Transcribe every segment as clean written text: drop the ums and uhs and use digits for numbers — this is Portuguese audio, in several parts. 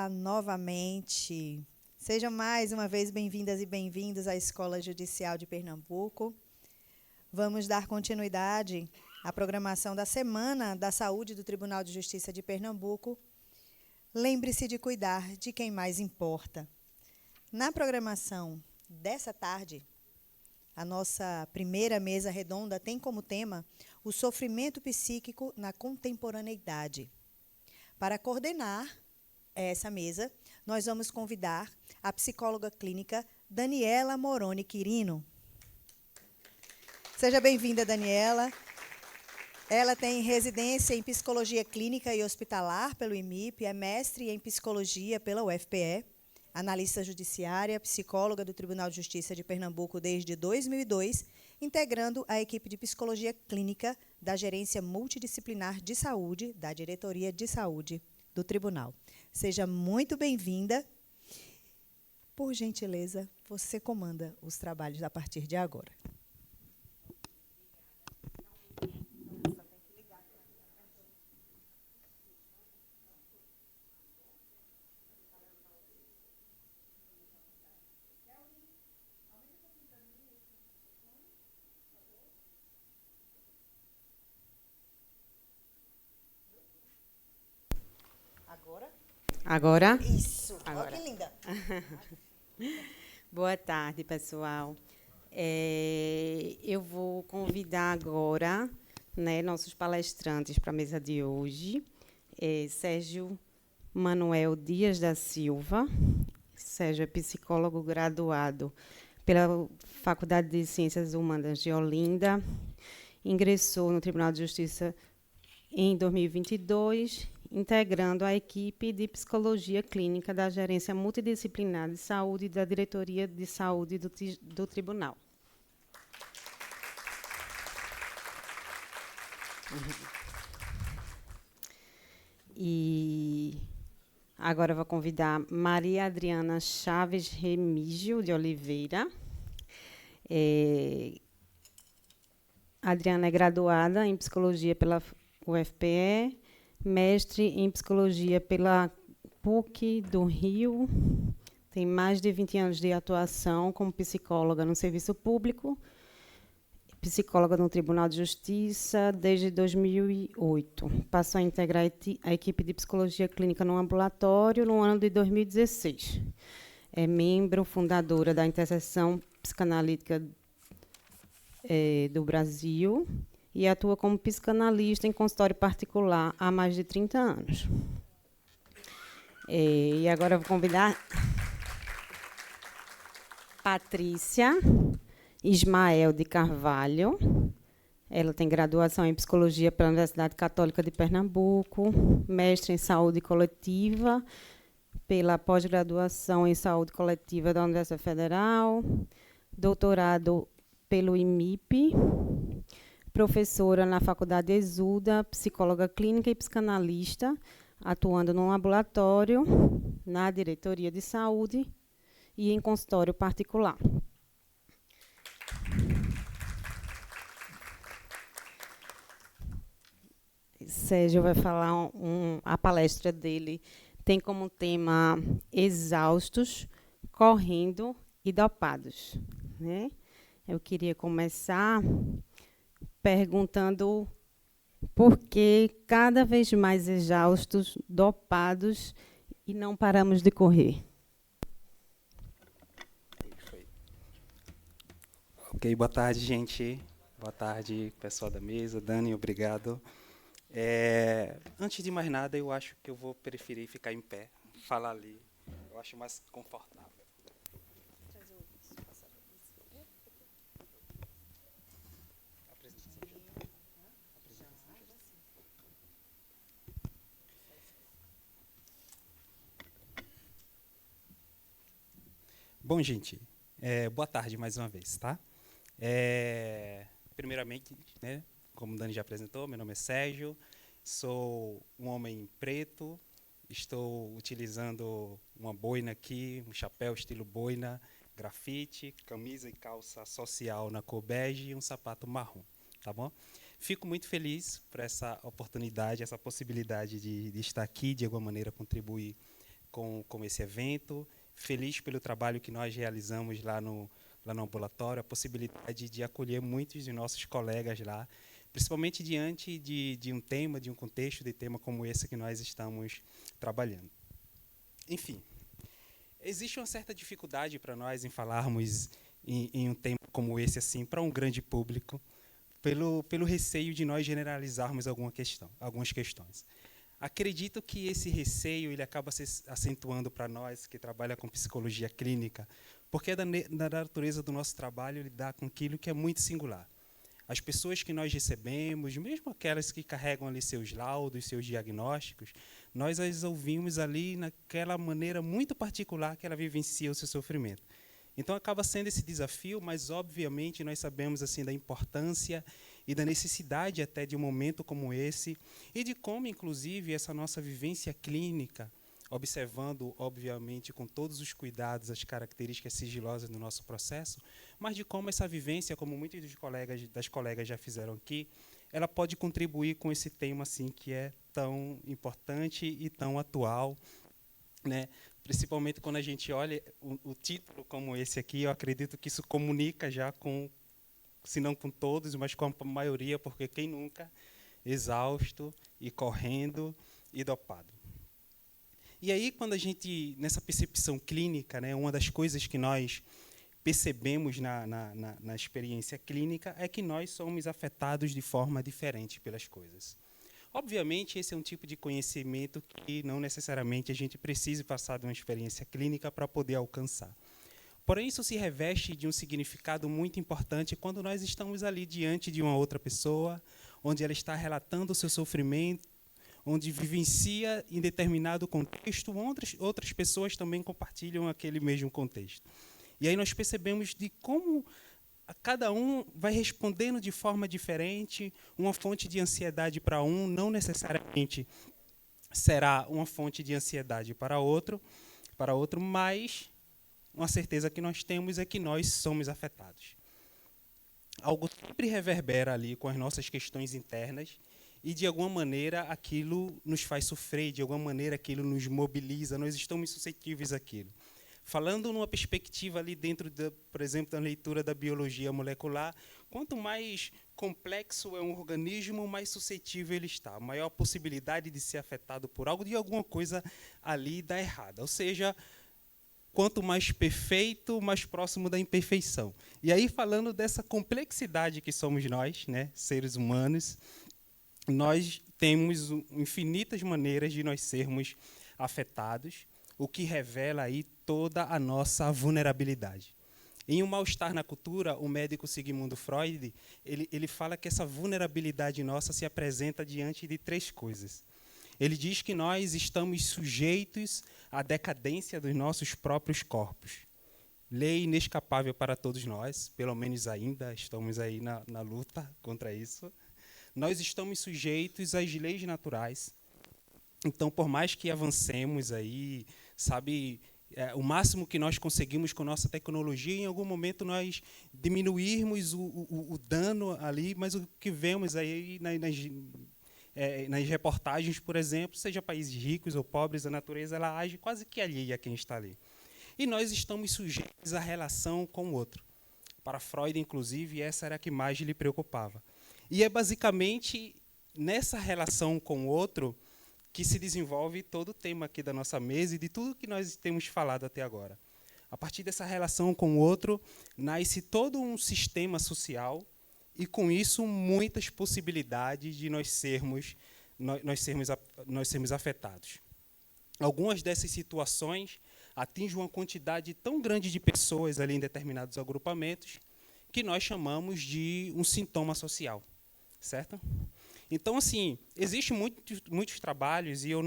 Olá, novamente. Sejam mais uma vez bem-vindas e bem-vindos à Escola Judicial de Pernambuco. Vamos dar continuidade à programação da Semana da Saúde do Tribunal de Justiça de Pernambuco. Lembre-se de cuidar de quem mais importa. Na programação dessa tarde, a nossa primeira mesa redonda tem como tema o sofrimento psíquico na contemporaneidade. Para coordenar essa mesa, nós vamos convidar a psicóloga clínica Daniela Moroni Quirino. Seja bem-vinda, Daniela. Ela tem residência em Psicologia Clínica e Hospitalar pelo IMIP, é mestre em Psicologia pela UFPE, analista judiciária, psicóloga do Tribunal de Justiça de Pernambuco desde 2002, integrando a equipe de Psicologia Clínica da Gerência Multidisciplinar de Saúde, da Diretoria de Saúde do Tribunal. Seja muito bem-vinda. Por gentileza, você comanda os trabalhos a partir de agora. Agora? Isso. Agora. Olha que linda. Boa tarde, pessoal. Eu vou convidar agora, nossos palestrantes para a mesa de hoje. Sérgio Manuel Dias da Silva. Sérgio é psicólogo graduado pela Faculdade de Ciências Humanas de Olinda. Ingressou no Tribunal de Justiça em 2022, integrando a equipe de Psicologia Clínica da Gerência Multidisciplinar de Saúde e da Diretoria de Saúde do Tribunal. E agora eu vou convidar Maria Adriana Chaves Remígio de Oliveira. Adriana é graduada em Psicologia pela UFPE, mestre em Psicologia pela PUC do Rio, tem mais de 20 anos de atuação como psicóloga no serviço público, psicóloga no Tribunal de Justiça desde 2008. Passou a integrar a equipe de Psicologia Clínica no ambulatório no ano de 2016. É membro fundadora da Interseção Psicanalítica do Brasil e atua como psicanalista em consultório particular há mais de 30 anos. E agora eu vou convidar Patrícia Ismael de Carvalho. Ela tem graduação em Psicologia pela Universidade Católica de Pernambuco, mestre em Saúde Coletiva pela pós-graduação em Saúde Coletiva da Universidade Federal, doutorado pelo IMIP, professora na Faculdade Exuda, psicóloga clínica e psicanalista, atuando no ambulatório, na diretoria de saúde e em consultório particular. Sérgio vai falar a palestra dele tem como tema exaustos, correndo e dopados, né? Eu queria começar perguntando por que cada vez mais exaustos, dopados e não paramos de correr. Ok, boa tarde, gente. Boa tarde, pessoal da mesa. Dani, obrigado. Antes de mais nada, eu acho que eu vou preferir ficar em pé, falar ali. Eu acho mais confortável. Bom, gente, boa tarde mais uma vez, tá? Primeiramente, né, como o Dani já apresentou, meu nome é Sérgio, sou um homem preto, estou utilizando uma boina aqui, um chapéu estilo boina, grafite, camisa e calça social na cor bege e um sapato marrom, tá bom? Fico muito feliz por essa oportunidade, essa possibilidade de estar aqui, de alguma maneira contribuir com esse evento, feliz pelo trabalho que nós realizamos lá no ambulatório, a possibilidade de acolher muitos de nossos colegas lá, principalmente diante de um tema, de um contexto de tema como esse que nós estamos trabalhando. Enfim, existe uma certa dificuldade para nós em falarmos em um tema como esse assim para um grande público, pelo receio de nós generalizarmos algumas questões. Acredito que esse receio ele acaba se acentuando para nós que trabalham com psicologia clínica, porque é da natureza do nosso trabalho lidar com aquilo que é muito singular. As pessoas que nós recebemos, mesmo aquelas que carregam ali seus laudos, seus diagnósticos, nós as ouvimos ali naquela maneira muito particular que ela vivencia o seu sofrimento. Então, acaba sendo esse desafio, mas, obviamente, nós sabemos assim da importância e da necessidade até de um momento como esse e de como, inclusive, essa nossa vivência clínica, observando, obviamente, com todos os cuidados, as características sigilosas do nosso processo, mas de como essa vivência, como muitos das colegas já fizeram aqui, ela pode contribuir com esse tema assim, que é tão importante e tão atual, né? Principalmente quando a gente olha o título como esse aqui, eu acredito que isso comunica já com, se não com todos, mas com a maioria, porque quem nunca, exausto e correndo e dopado. E aí, quando a gente, nessa percepção clínica, né, uma das coisas que nós percebemos na experiência clínica é que nós somos afetados de forma diferente pelas coisas. Obviamente, esse é um tipo de conhecimento que não necessariamente a gente precisa passar de uma experiência clínica para poder alcançar. Porém, isso se reveste de um significado muito importante quando nós estamos ali diante de uma outra pessoa, onde ela está relatando o seu sofrimento, onde vivencia em determinado contexto, outras pessoas também compartilham aquele mesmo contexto. E aí nós percebemos de como cada um vai respondendo de forma diferente, uma fonte de ansiedade para um não necessariamente será uma fonte de ansiedade para outro, mas uma certeza que nós temos é que nós somos afetados. Algo sempre reverbera ali com as nossas questões internas e, de alguma maneira, aquilo nos faz sofrer, de alguma maneira, aquilo nos mobiliza, nós estamos suscetíveis àquilo. Falando numa perspectiva ali dentro, por exemplo, da leitura da biologia molecular, quanto mais complexo é um organismo, mais suscetível ele está. Maior possibilidade de ser afetado por algo, de alguma coisa ali dá errada. Ou seja, quanto mais perfeito, mais próximo da imperfeição. E aí, falando dessa complexidade que somos nós, né, seres humanos, nós temos infinitas maneiras de nós sermos afetados, o que revela aí toda a nossa vulnerabilidade. Em O Mal-Estar na Cultura, o médico Sigmund Freud, ele fala que essa vulnerabilidade nossa se apresenta diante de três coisas. Ele diz que nós estamos sujeitos à decadência dos nossos próprios corpos. Lei inescapável para todos nós, pelo menos ainda estamos aí na luta contra isso. Nós estamos sujeitos às leis naturais. Então, por mais que avancemos aí, sabe, o máximo que nós conseguimos com nossa tecnologia, em algum momento nós diminuirmos o dano ali, mas o que vemos aí nas reportagens, por exemplo, seja países ricos ou pobres, a natureza ela age quase que alheia a quem está ali. E nós estamos sujeitos à relação com o outro. Para Freud, inclusive, essa era a que mais lhe preocupava. E é basicamente nessa relação com o outro que se desenvolve todo o tema aqui da nossa mesa e de tudo que nós temos falado até agora. A partir dessa relação com o outro, nasce todo um sistema social e, com isso, muitas possibilidades de nós sermos afetados. Algumas dessas situações atingem uma quantidade tão grande de pessoas ali em determinados agrupamentos que nós chamamos de um sintoma social, certo? Então, assim, existem muitos trabalhos, e eu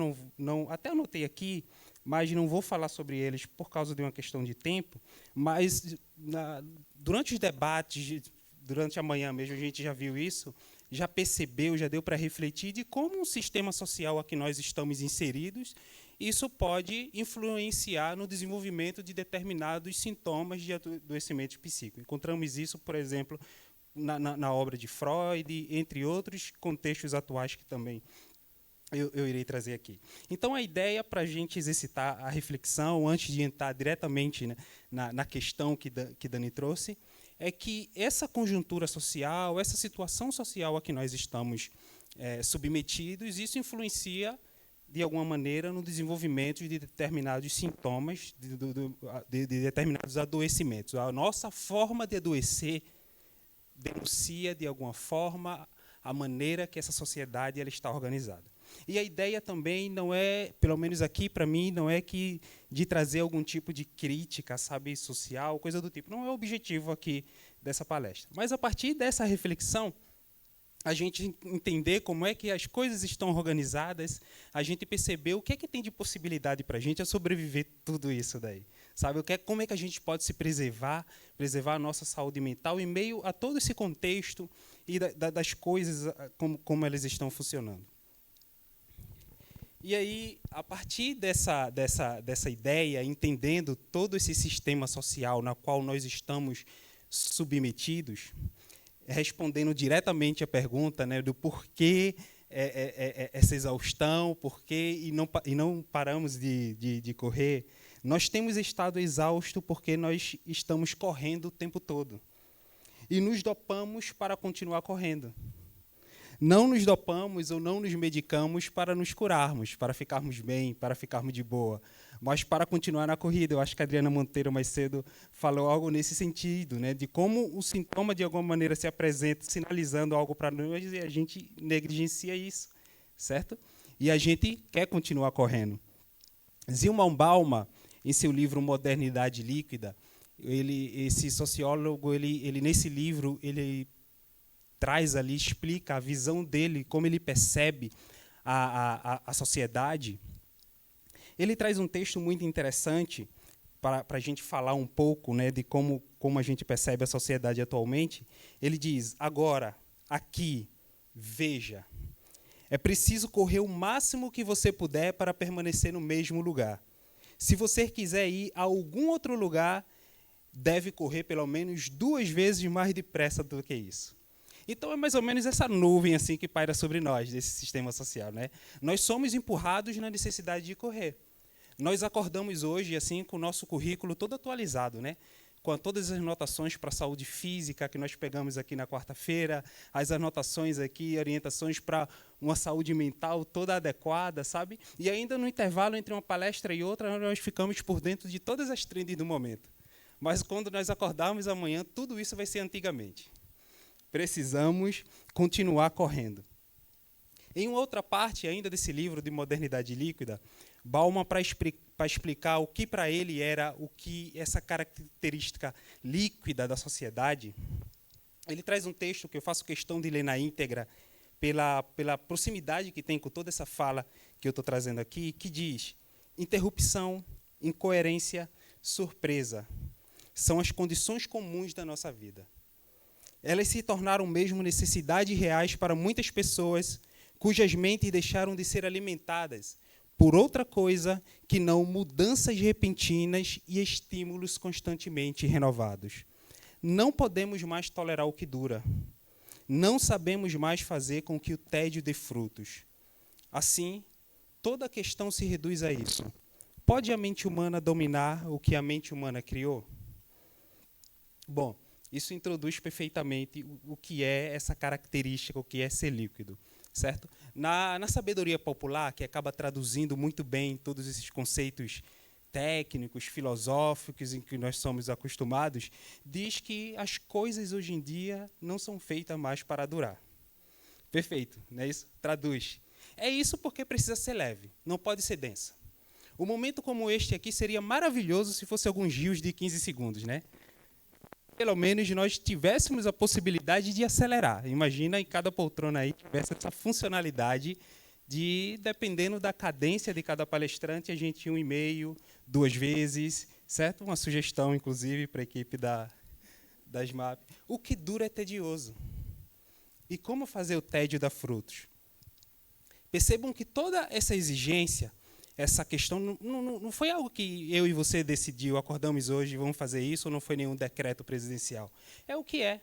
até anotei aqui, mas não vou falar sobre eles por causa de uma questão de tempo, mas durante os debates, durante a manhã mesmo, a gente já viu isso, já percebeu, já deu para refletir de como um sistema social a que nós estamos inseridos, isso pode influenciar no desenvolvimento de determinados sintomas de adoecimento psíquico. Encontramos isso, por exemplo, na obra de Freud, entre outros contextos atuais que também eu irei trazer aqui. Então, a ideia para a gente exercitar a reflexão, antes de entrar diretamente, né, na questão que Dani trouxe, é que essa conjuntura social, essa situação social a que nós estamos submetidos, isso influencia, de alguma maneira, no desenvolvimento de determinados sintomas, de determinados adoecimentos. A nossa forma de adoecer denuncia, de alguma forma, a maneira que essa sociedade ela está organizada. E a ideia também não é, pelo menos aqui para mim, não é que de trazer algum tipo de crítica, sabe, social, coisa do tipo. Não é o objetivo aqui dessa palestra. Mas a partir dessa reflexão, a gente entender como é que as coisas estão organizadas, a gente perceber o que é que tem de possibilidade para a gente a sobreviver tudo isso daí. Sabe, como é que a gente pode se preservar a nossa saúde mental em meio a todo esse contexto e das coisas como elas estão funcionando. E aí, a partir dessa ideia, entendendo todo esse sistema social na qual nós estamos submetidos, respondendo diretamente a pergunta, né, do porquê essa exaustão, porquê e não paramos de correr, nós temos estado exaustos porque nós estamos correndo o tempo todo. E nos dopamos para continuar correndo. Não nos dopamos ou não nos medicamos para nos curarmos, para ficarmos bem, para ficarmos de boa, mas para continuar na corrida. Eu acho que a Adriana Monteiro, mais cedo, falou algo nesse sentido, né, de como o sintoma, de alguma maneira, se apresenta, sinalizando algo para nós, e a gente negligencia isso, certo? E a gente quer continuar correndo. Zygmunt Bauman, em seu livro Modernidade Líquida, esse sociólogo, nesse livro, ele traz ali, explica a visão dele, como ele percebe a sociedade. Ele traz um texto muito interessante para a gente falar um pouco, né, de como a gente percebe a sociedade atualmente. Ele diz, agora, aqui, veja, é preciso correr o máximo que você puder para permanecer no mesmo lugar. Se você quiser ir a algum outro lugar, deve correr pelo menos 2 vezes mais depressa do que isso. Então, é mais ou menos essa nuvem assim que paira sobre nós, desse sistema social, né? Nós somos empurrados na necessidade de correr. Nós acordamos hoje assim com o nosso currículo todo atualizado, né? Com todas as anotações para a saúde física que nós pegamos aqui na quarta-feira, as anotações aqui, orientações para uma saúde mental toda adequada, sabe? E ainda no intervalo entre uma palestra e outra, nós ficamos por dentro de todas as trends do momento. Mas quando nós acordarmos amanhã, tudo isso vai ser antigamente. Precisamos continuar correndo. Em uma outra parte ainda desse livro de Modernidade Líquida, Bauman, para explicar o que para ele era essa característica líquida da sociedade, ele traz um texto que eu faço questão de ler na íntegra, pela proximidade que tem com toda essa fala que eu estou trazendo aqui, que diz: interrupção, incoerência, surpresa são as condições comuns da nossa vida. Elas se tornaram mesmo necessidades reais para muitas pessoas cujas mentes deixaram de ser alimentadas por outra coisa que não mudanças repentinas e estímulos constantemente renovados. Não podemos mais tolerar o que dura. Não sabemos mais fazer com que o tédio dê frutos. Assim, toda a questão se reduz a isso. Pode a mente humana dominar o que a mente humana criou? Bom, isso introduz perfeitamente o que é essa característica, o que é ser líquido, certo? Na sabedoria popular, que acaba traduzindo muito bem todos esses conceitos técnicos, filosóficos em que nós somos acostumados, diz que as coisas hoje em dia não são feitas mais para durar. Perfeito, não é isso? Traduz. É isso porque precisa ser leve, não pode ser densa. Um momento como este aqui seria maravilhoso se fosse alguns rios de 15 segundos, né? Pelo menos nós tivéssemos a possibilidade de acelerar. Imagina em cada poltrona aí tivesse essa funcionalidade de, dependendo da cadência de cada palestrante, a gente 1,5, 2 vezes, certo? Uma sugestão, inclusive, para a equipe da SMAP. O que dura é tedioso. E como fazer o tédio dar frutos? Percebam que toda essa exigência, essa questão, não foi algo que eu e você decidiu, acordamos hoje, vamos fazer isso, ou não foi nenhum decreto presidencial. É o que é.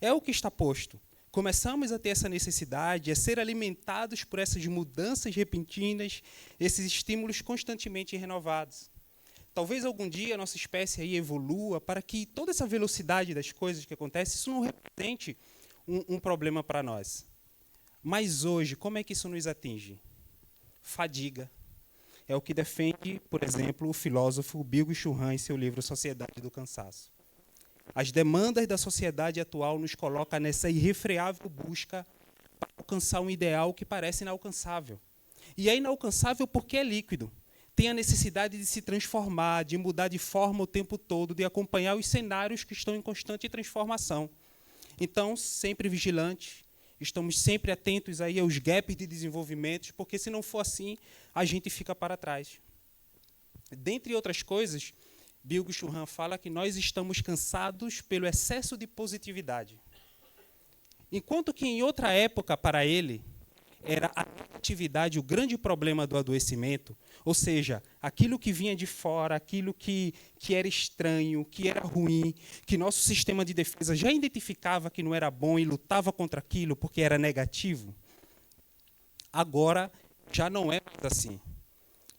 É o que está posto. Começamos a ter essa necessidade, a ser alimentados por essas mudanças repentinas, esses estímulos constantemente renovados. Talvez algum dia a nossa espécie aí evolua para que toda essa velocidade das coisas que acontecem, isso não represente um problema para nós. Mas hoje, como é que isso nos atinge? Fadiga. É o que defende, por exemplo, o filósofo Byung-Chul Han em seu livro Sociedade do Cansaço. As demandas da sociedade atual nos colocam nessa irrefreável busca para alcançar um ideal que parece inalcançável. E é inalcançável porque é líquido. Tem a necessidade de se transformar, de mudar de forma o tempo todo, de acompanhar os cenários que estão em constante transformação. Então, sempre vigilantes, estamos sempre atentos aí aos gaps de desenvolvimento, porque se não for assim, a gente fica para trás. Dentre outras coisas, Byung-Chul Han fala que nós estamos cansados pelo excesso de positividade. Enquanto que em outra época, para ele, era a negatividade o grande problema do adoecimento, ou seja, aquilo que vinha de fora, aquilo que era estranho, que era ruim, que nosso sistema de defesa já identificava que não era bom e lutava contra aquilo porque era negativo. Agora, já não é mais assim.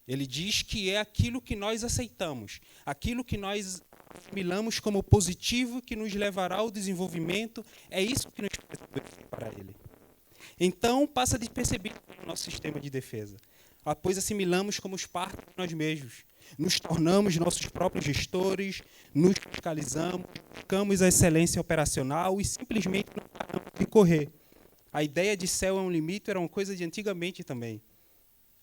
Ele diz que é aquilo que nós aceitamos, aquilo que nós assimilamos como positivo, que nos levará ao desenvolvimento, é isso que nos faz adoecer para ele. Então, passa despercebido no nosso sistema de defesa, pois assimilamos como parte de nós mesmos, nos tornamos nossos próprios gestores, nos fiscalizamos, buscamos a excelência operacional e simplesmente não paramos de correr. A ideia de céu é um limite era uma coisa de antigamente também.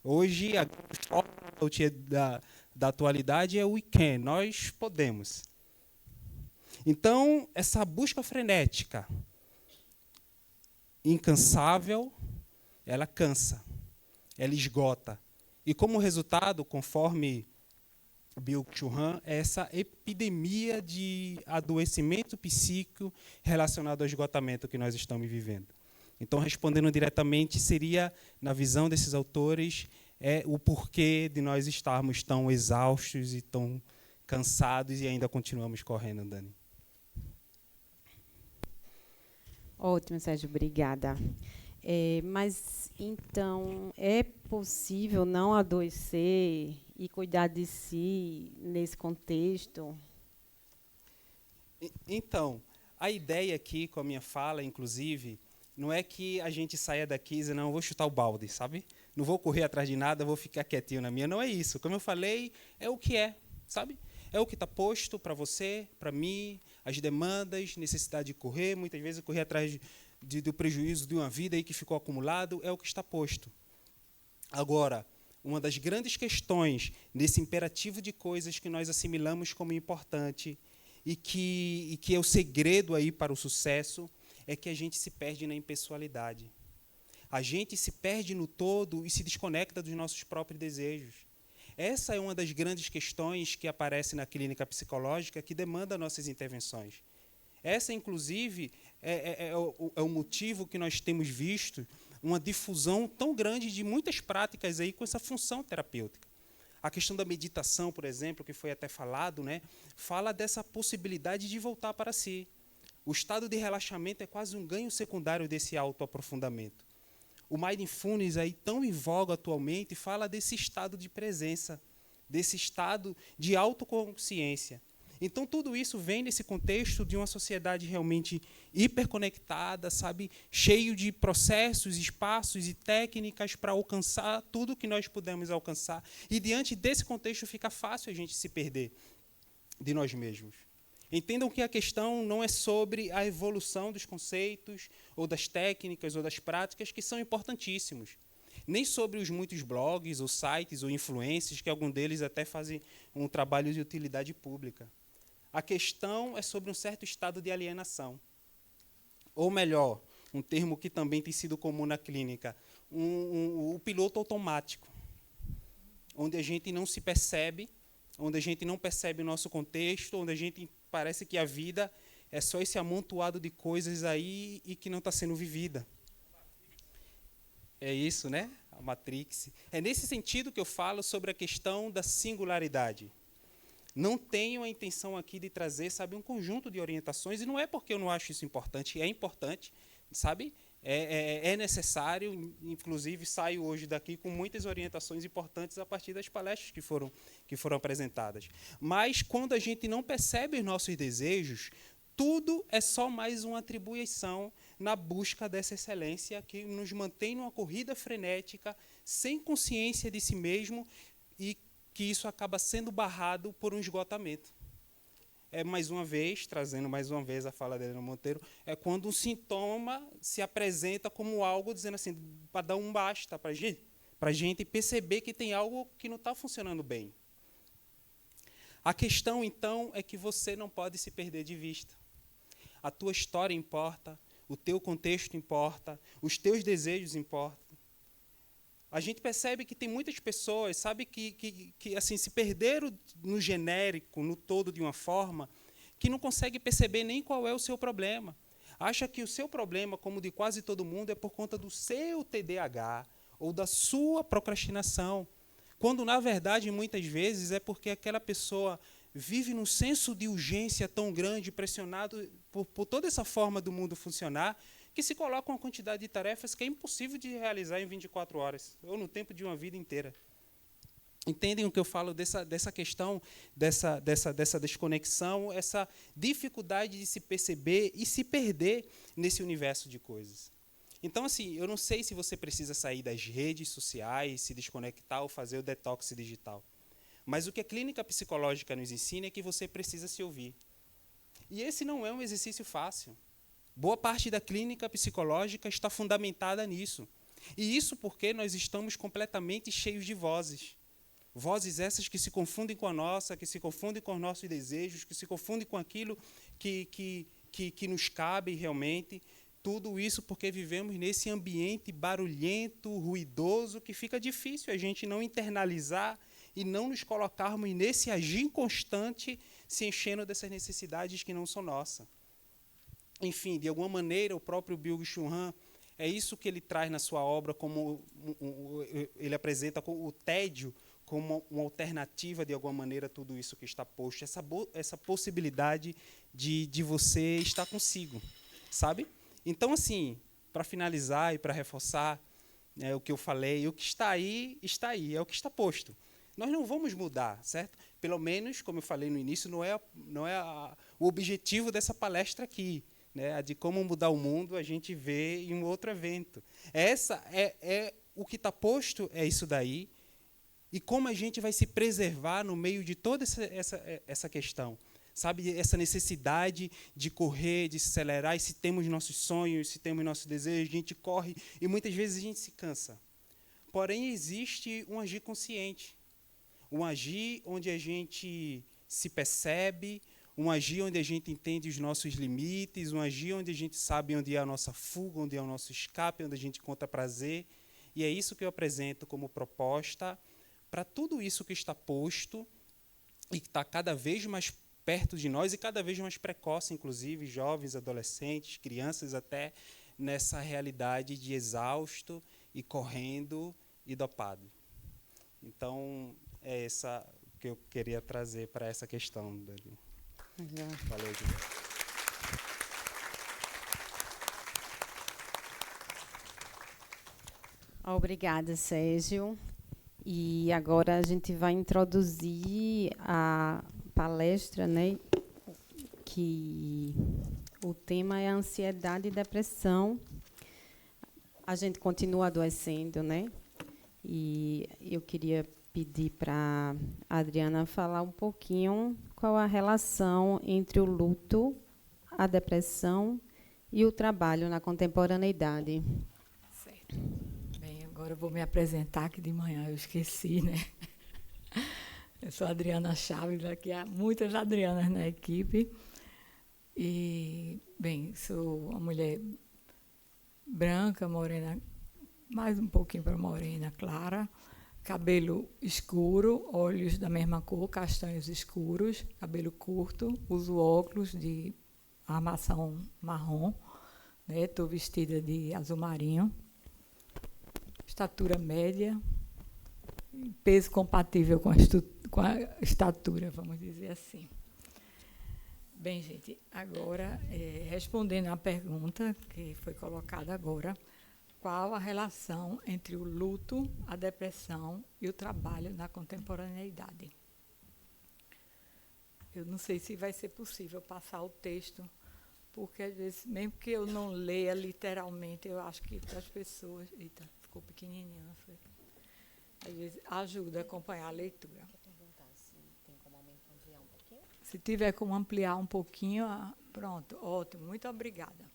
Hoje, a forte da atualidade é o we can, nós podemos. Então, essa busca frenética, incansável, ela cansa, ela esgota. E como resultado, conforme Byung-Chul Han, é essa epidemia de adoecimento psíquico relacionado ao esgotamento que nós estamos vivendo. Então, respondendo diretamente, seria, na visão desses autores, o porquê de nós estarmos tão exaustos e tão cansados e ainda continuamos correndo, Dani. Ótimo, Sérgio, obrigada. Mas, então, é possível não adoecer e cuidar de si nesse contexto? Então, a ideia aqui, com a minha fala, inclusive, não é que a gente saia daqui e dizer, não, eu vou chutar o balde, sabe? Não vou correr atrás de nada, vou ficar quietinho na minha. Não é isso. Como eu falei, é o que é, sabe? É o que está posto para você, para mim, as demandas, necessidade de correr, muitas vezes correr atrás do prejuízo de uma vida aí que ficou acumulado, é o que está posto. Agora, uma das grandes questões nesse imperativo de coisas que nós assimilamos como importante e que é o segredo aí para o sucesso, é que a gente se perde na impessoalidade. A gente se perde no todo e se desconecta dos nossos próprios desejos. Essa é uma das grandes questões que aparece na clínica psicológica que demanda nossas intervenções. Essa, inclusive, é o motivo que nós temos visto uma difusão tão grande de muitas práticas aí com essa função terapêutica. A questão da meditação, por exemplo, que foi até falado, né, fala dessa possibilidade de voltar para si. O estado de relaxamento é quase um ganho secundário desse autoaprofundamento. O Mindfulness, aí, tão em voga atualmente, fala desse estado de presença, desse estado de autoconsciência. Então, tudo isso vem nesse contexto de uma sociedade realmente hiperconectada, sabe, cheio de processos, espaços e técnicas para alcançar tudo que nós pudemos alcançar. E, diante desse contexto, fica fácil a gente se perder de nós mesmos. Entendam que a questão não é sobre a evolução dos conceitos, ou das técnicas, ou das práticas, que são importantíssimos. Nem sobre os muitos blogs, ou sites, ou influencers, que algum deles até fazem um trabalho de utilidade pública. A questão é sobre um certo estado de alienação. Ou melhor, um termo que também tem sido comum na clínica, o piloto automático, onde a gente não se percebe, onde a gente não percebe o nosso contexto, onde a gente parece que a vida é só esse amontoado de coisas aí e que não está sendo vivida. É isso, né? A Matrix. É nesse sentido que eu falo sobre a questão da singularidade. Não tenho a intenção aqui de trazer, sabe, um conjunto de orientações, e não é porque eu não acho isso importante, é importante, sabe? É necessário, inclusive saio hoje daqui com muitas orientações importantes a partir das palestras que foram apresentadas. Mas quando a gente não percebe os nossos desejos, tudo é só mais uma atribuição na busca dessa excelência que nos mantém numa corrida frenética, sem consciência de si mesmo, e que isso acaba sendo barrado por um esgotamento. Mais uma vez, trazendo mais uma vez a fala da Helena Monteiro, é quando um sintoma se apresenta como algo, dizendo assim, para dar um basta para a gente perceber que tem algo que não está funcionando bem. A questão, então, é que você não pode se perder de vista. A tua história importa, o teu contexto importa, os teus desejos importam. A gente percebe que tem muitas pessoas, sabe, que assim, se perderam no genérico, no todo, de uma forma, que não consegue perceber nem qual é o seu problema. Acha que o seu problema, como de quase todo mundo, é por conta do seu TDAH ou da sua procrastinação, quando, na verdade, muitas vezes, é porque aquela pessoa vive num senso de urgência tão grande, pressionado por toda essa forma do mundo funcionar, que se coloca uma quantidade de tarefas que é impossível de realizar em 24 horas, ou no tempo de uma vida inteira. Entendem o que eu falo dessa questão, dessa desconexão, essa dificuldade de se perceber e se perder nesse universo de coisas. Então, assim, eu não sei se você precisa sair das redes sociais, se desconectar ou fazer o detox digital. Mas o que a clínica psicológica nos ensina é que você precisa se ouvir. E esse não é um exercício fácil. Boa parte da clínica psicológica está fundamentada nisso. E isso porque nós estamos completamente cheios de vozes. Vozes essas que se confundem com a nossa, que se confundem com os nossos desejos, que se confundem com aquilo que nos cabe realmente. Tudo isso porque vivemos nesse ambiente barulhento, ruidoso, que fica difícil a gente não internalizar e não nos colocarmos nesse agir constante, se enchendo dessas necessidades que não são nossas. Enfim, de alguma maneira, o próprio Byung-Chul Han, é isso que ele traz na sua obra, como ele apresenta o tédio como uma alternativa, de alguma maneira, a tudo isso que está posto, essa possibilidade de você estar consigo, sabe? Então, assim, para finalizar e para reforçar o que eu falei, o que está aí, é o que está posto. Nós não vamos mudar, certo? Pelo menos, como eu falei no início, não é o objetivo dessa palestra aqui, né? A de como mudar o mundo, a gente vê em um outro evento. O que está posto é isso daí, e como a gente vai se preservar no meio de toda essa questão. Sabe, essa necessidade de correr, de se acelerar, e se temos nossos sonhos, se temos nossos desejos, a gente corre, e muitas vezes a gente se cansa. Porém, existe um agir consciente, um agir onde a gente se percebe, um agir onde a gente entende os nossos limites, um agir onde a gente sabe onde é a nossa fuga, onde é o nosso escape, onde a gente conta prazer. E é isso que eu apresento como proposta para tudo isso que está posto e que está cada vez mais perto de nós e cada vez mais precoce, inclusive, jovens, adolescentes, crianças, até nessa realidade de exausto e correndo e dopado. Então, é essa que eu queria trazer para essa questão. Valeu, Júlia. Obrigada, Sérgio. E agora a gente vai introduzir a palestra, né, que o tema é ansiedade e depressão. A gente continua adoecendo, né? E eu queria pedir para a Adriana falar um pouquinho qual a relação entre o luto, a depressão e o trabalho na contemporaneidade. Certo. Bem, agora eu vou me apresentar, que de manhã eu esqueci, né? Eu sou a Adriana Chaves, aqui há muitas Adrianas na equipe. E, bem, sou uma mulher branca, morena, mais um pouquinho para morena, clara, cabelo escuro, olhos da mesma cor, castanhos escuros, cabelo curto, uso óculos de armação marrom, né? Estou vestida de azul marinho, estatura média, peso compatível com a estatura, vamos dizer assim. Bem, gente, agora, respondendo à pergunta que foi colocada agora, qual a relação entre o luto, a depressão e o trabalho na contemporaneidade? Eu não sei se vai ser possível passar o texto, porque, às vezes, mesmo que eu não leia literalmente, eu acho que para as pessoas... Eita, ficou pequenininho, não foi? Às vezes, ajuda a acompanhar a leitura. Se tiver como ampliar um pouquinho, pronto, ótimo, muito obrigada.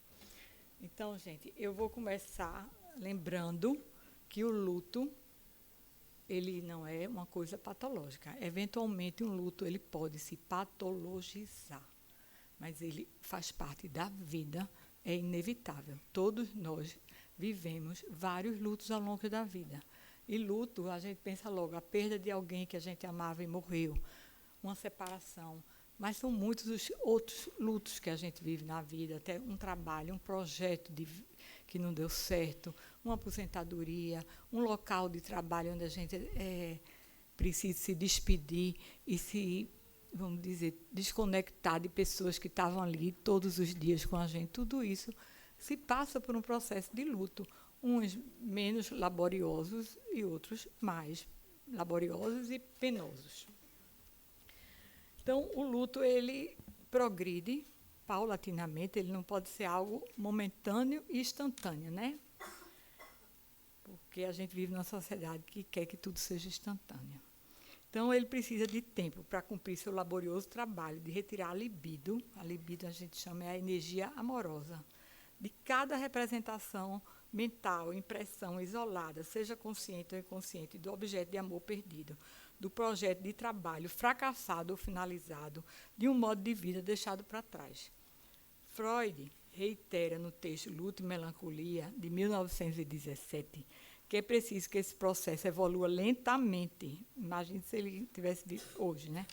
Então, gente, eu vou começar lembrando que o luto, ele não é uma coisa patológica. Eventualmente, um luto ele pode se patologizar, mas ele faz parte da vida, é inevitável. Todos nós vivemos vários lutos ao longo da vida. E luto, a gente pensa logo, a perda de alguém que a gente amava e morreu, uma separação. Mas são muitos os outros lutos que a gente vive na vida, até um trabalho, um projeto que não deu certo, uma aposentadoria, um local de trabalho onde a gente precisa se despedir e se, vamos dizer, desconectar de pessoas que estavam ali todos os dias com a gente. Tudo isso se passa por um processo de luto, uns menos laboriosos e outros mais laboriosos e penosos. Então, o luto, ele progride paulatinamente, ele não pode ser algo momentâneo e instantâneo, né? Porque a gente vive numa sociedade que quer que tudo seja instantâneo. Então, ele precisa de tempo para cumprir seu laborioso trabalho de retirar a libido a gente chama a energia amorosa, de cada representação mental, impressão isolada, seja consciente ou inconsciente, do objeto de amor perdido, do projeto de trabalho fracassado ou finalizado, de um modo de vida deixado para trás. Freud reitera no texto Luto e Melancolia, de 1917, que é preciso que esse processo evolua lentamente, imagine se ele tivesse dito hoje, né?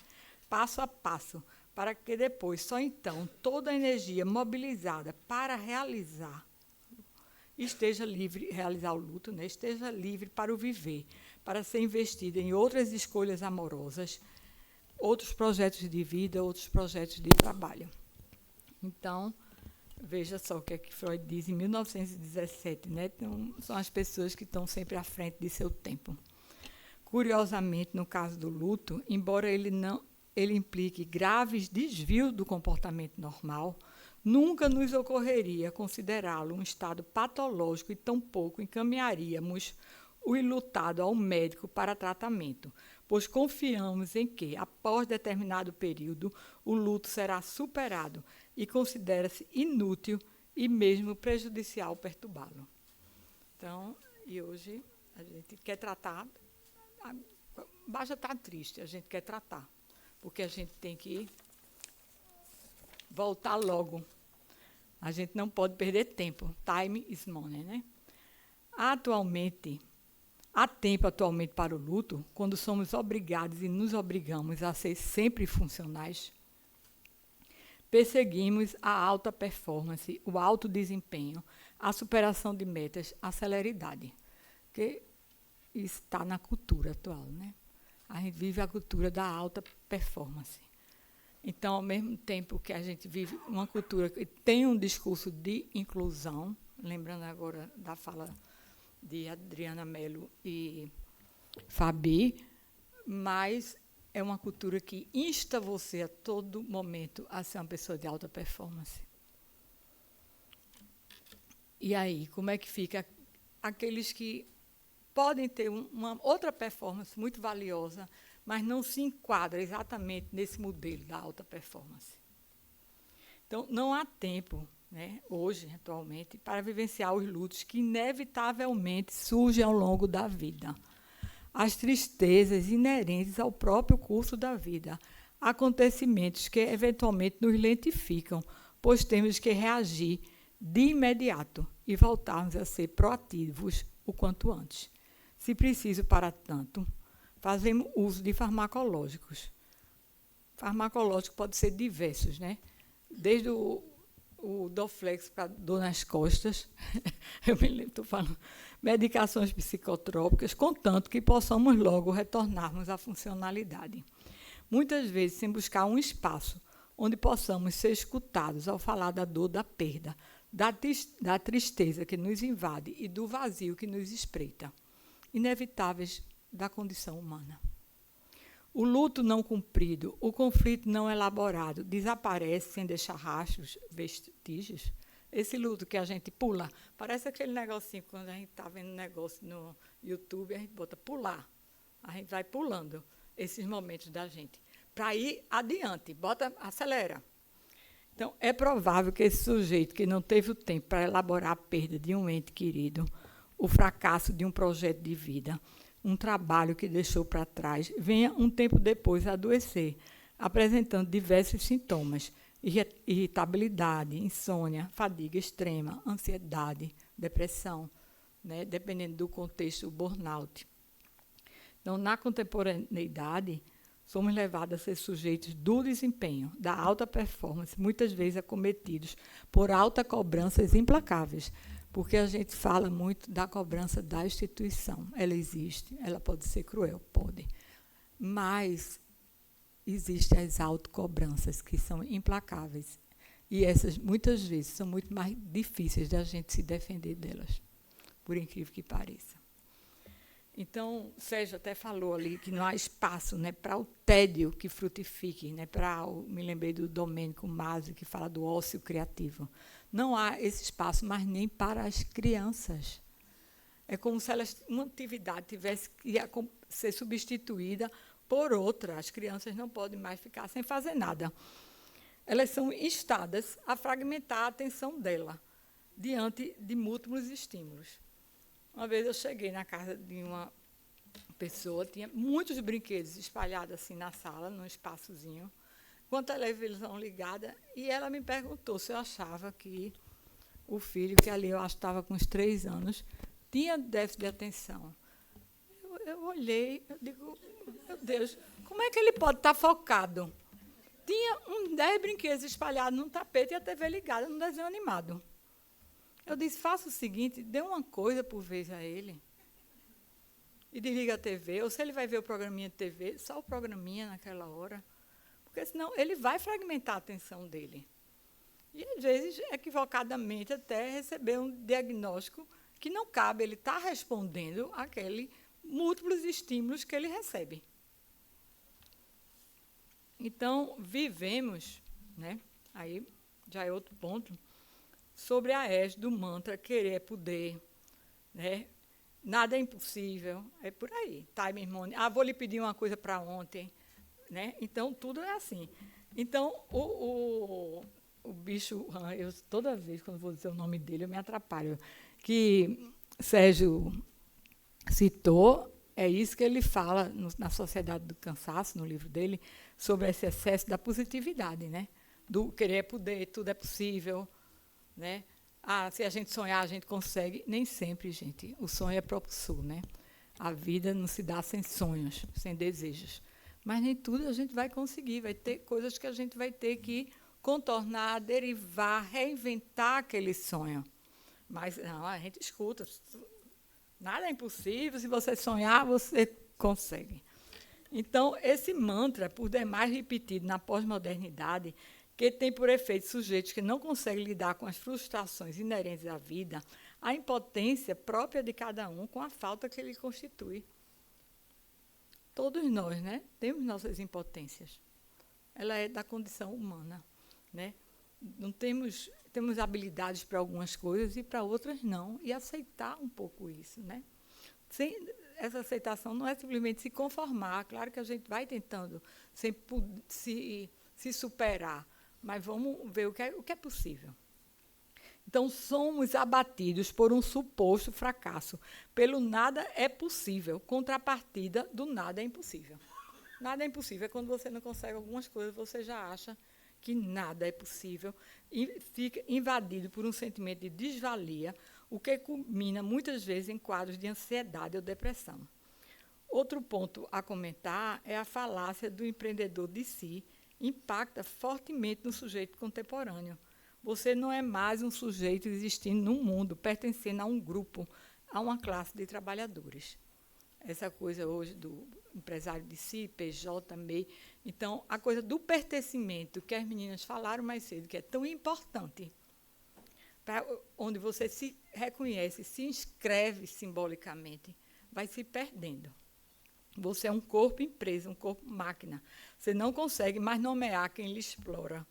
Passo a passo, para que depois, só então, toda a energia mobilizada para realizar esteja livre, realizar o luto, né? Esteja livre para o viver, para ser investida em outras escolhas amorosas, outros projetos de vida, outros projetos de trabalho. Então, veja só o que é que Freud diz em 1917, né? Então, são as pessoas que estão sempre à frente de seu tempo. Curiosamente, no caso do luto, embora ele implique graves desvios do comportamento normal, nunca nos ocorreria considerá-lo um estado patológico e tampouco encaminharíamos o ilutado ao médico para tratamento, pois confiamos em que, após determinado período, o luto será superado e considera-se inútil e mesmo prejudicial perturbá-lo. Então, e hoje a gente quer tratar, basta estar triste, a gente quer tratar, porque a gente tem que voltar logo. A gente não pode perder tempo. Time is money, né? Há tempo atualmente para o luto, quando somos obrigados e nos obrigamos a ser sempre funcionais. Perseguimos a alta performance, o alto desempenho, a superação de metas, a celeridade. Porque isso está na cultura atual, né? A gente vive a cultura da alta performance. Então, ao mesmo tempo que a gente vive uma cultura que tem um discurso de inclusão, lembrando agora da fala de Adriana Mello e Fabi, mas é uma cultura que insta você a todo momento a ser uma pessoa de alta performance. E aí, como é que fica aqueles que podem ter uma outra performance muito valiosa, mas não se enquadra exatamente nesse modelo da alta performance? Então, não há tempo, né, hoje, atualmente, para vivenciar os lutos que inevitavelmente surgem ao longo da vida. As tristezas inerentes ao próprio curso da vida, acontecimentos que eventualmente nos lentificam, pois temos que reagir de imediato e voltarmos a ser proativos o quanto antes. Se preciso, para tanto, fazemos uso de farmacológicos. Farmacológico pode ser diversos, né? Desde o Doflex para dor nas costas, eu me lembro, estou falando, medicações psicotrópicas, contanto que possamos logo retornarmos à funcionalidade. Muitas vezes sem buscar um espaço onde possamos ser escutados ao falar da dor da perda, da tristeza que nos invade e do vazio que nos espreita, inevitáveis da condição humana. O luto não cumprido, o conflito não elaborado, desaparece sem deixar rastros, vestígios. Esse luto que a gente pula, parece aquele negocinho, quando a gente está vendo um negócio no YouTube, a gente bota pular. A gente vai pulando esses momentos da gente, para ir adiante, acelera. Então, é provável que esse sujeito que não teve o tempo para elaborar a perda de um ente querido, o fracasso de um projeto de vida, um trabalho que deixou para trás, venha um tempo depois a adoecer, apresentando diversos sintomas, irritabilidade, insônia, fadiga extrema, ansiedade, depressão, né, dependendo do contexto, o burnout. Então, na contemporaneidade, somos levados a ser sujeitos do desempenho, da alta performance, muitas vezes acometidos por alta cobranças implacáveis, porque a gente fala muito da cobrança da instituição. Ela existe, ela pode ser cruel, pode. Mas existem as autocobranças, que são implacáveis. E essas, muitas vezes, são muito mais difíceis da gente se defender delas, por incrível que pareça. Então, Sérgio até falou ali que não há espaço, né, para o tédio que frutifique, né, me lembrei do Domênico Masi, que fala do ócio criativo. Não há esse espaço, mas nem para as crianças. É como se uma atividade tivesse que ser substituída por outra. As crianças não podem mais ficar sem fazer nada. Elas são instadas a fragmentar a atenção dela diante de múltiplos estímulos. Uma vez eu cheguei na casa de uma pessoa, tinha muitos brinquedos espalhados assim na sala, num espaçozinho, com a televisão ligada, e ela me perguntou se eu achava que o filho, que ali eu acho que estava com uns 3 anos, tinha déficit de atenção. Eu olhei, eu digo, meu Deus, como é que ele pode estar focado? Tinha uns 10 brinquedos espalhados num tapete e a TV ligada num desenho animado. Eu disse, faça o seguinte, dê uma coisa por vez a ele. E desliga a TV, ou se ele vai ver o programinha de TV, só o programinha naquela hora. Porque senão ele vai fragmentar a atenção dele. E, às vezes, equivocadamente, até receber um diagnóstico que não cabe, ele está respondendo àqueles múltiplos estímulos que ele recebe. Então, vivemos, né, aí já é outro ponto, sobre a égide do mantra querer é poder, né? Nada é impossível, é por aí. Time money. Vou lhe pedir uma coisa para ontem, né? Então tudo é assim. Então o bicho, eu toda vez quando vou dizer o nome dele eu me atrapalho. Que Sérgio citou, é isso que ele fala na Sociedade do Cansaço, no livro dele, sobre esse excesso da positividade, né? Do querer é poder, tudo é possível. Né? Se a gente sonhar, a gente consegue. Nem sempre, gente. O sonho é propulsor, né? A vida não se dá sem sonhos, sem desejos. Mas nem tudo a gente vai conseguir. Vai ter coisas que a gente vai ter que contornar, derivar, reinventar aquele sonho. Mas não, a gente escuta. Nada é impossível. Se você sonhar, você consegue. Então, esse mantra, por demais repetido na pós-modernidade, que tem por efeito sujeitos que não conseguem lidar com as frustrações inerentes à vida, a impotência própria de cada um com a falta que ele constitui. Todos nós, né, temos nossas impotências. Ela é da condição humana. Né? Não temos habilidades para algumas coisas e para outras não, e aceitar um pouco isso. Né? Essa aceitação não é simplesmente se conformar, claro que a gente vai tentando sempre se superar, mas vamos ver o que é possível. Então, somos abatidos por um suposto fracasso. Pelo nada é possível. Contrapartida do nada é impossível. Nada é impossível. É quando você não consegue algumas coisas, você já acha que nada é possível e fica invadido por um sentimento de desvalia, o que culmina, muitas vezes, em quadros de ansiedade ou depressão. Outro ponto a comentar é a falácia do empreendedor de si, impacta fortemente no sujeito contemporâneo. Você não é mais um sujeito existindo num mundo, pertencendo a um grupo, a uma classe de trabalhadores. Essa coisa hoje empresário de si, PJ, MEI. Então, a coisa do pertencimento, que as meninas falaram mais cedo, que é tão importante, onde você se reconhece, se inscreve simbolicamente, vai se perdendo. Você é um corpo empresa, um corpo máquina. Você não consegue mais nomear quem lhe explora,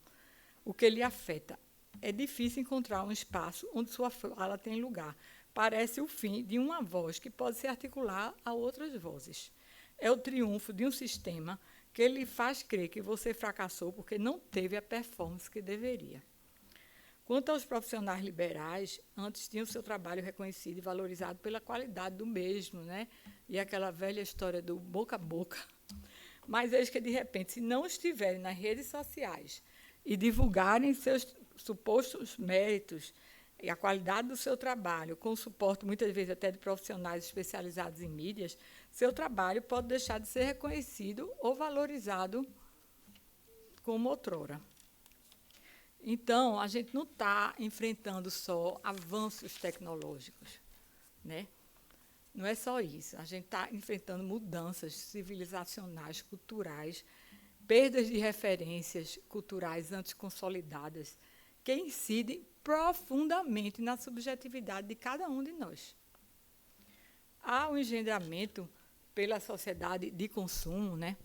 o que lhe afeta. É difícil encontrar um espaço onde sua fala tem lugar. Parece o fim de uma voz que pode se articular a outras vozes. É o triunfo de um sistema que lhe faz crer que você fracassou porque não teve a performance que deveria. Quanto aos profissionais liberais, antes tinham seu trabalho reconhecido e valorizado pela qualidade do mesmo, né? E aquela velha história do boca a boca. Mas eis que, de repente, se não estiverem nas redes sociais e divulgarem seus supostos méritos e a qualidade do seu trabalho, com o suporte, muitas vezes, até de profissionais especializados em mídias, seu trabalho pode deixar de ser reconhecido ou valorizado como outrora. Então, a gente não está enfrentando só avanços tecnológicos, né? Não é só isso. A gente está enfrentando mudanças civilizacionais, culturais, perdas de referências culturais antes consolidadas, que incidem profundamente na subjetividade de cada um de nós. Há um engendramento pela sociedade de consumo, né?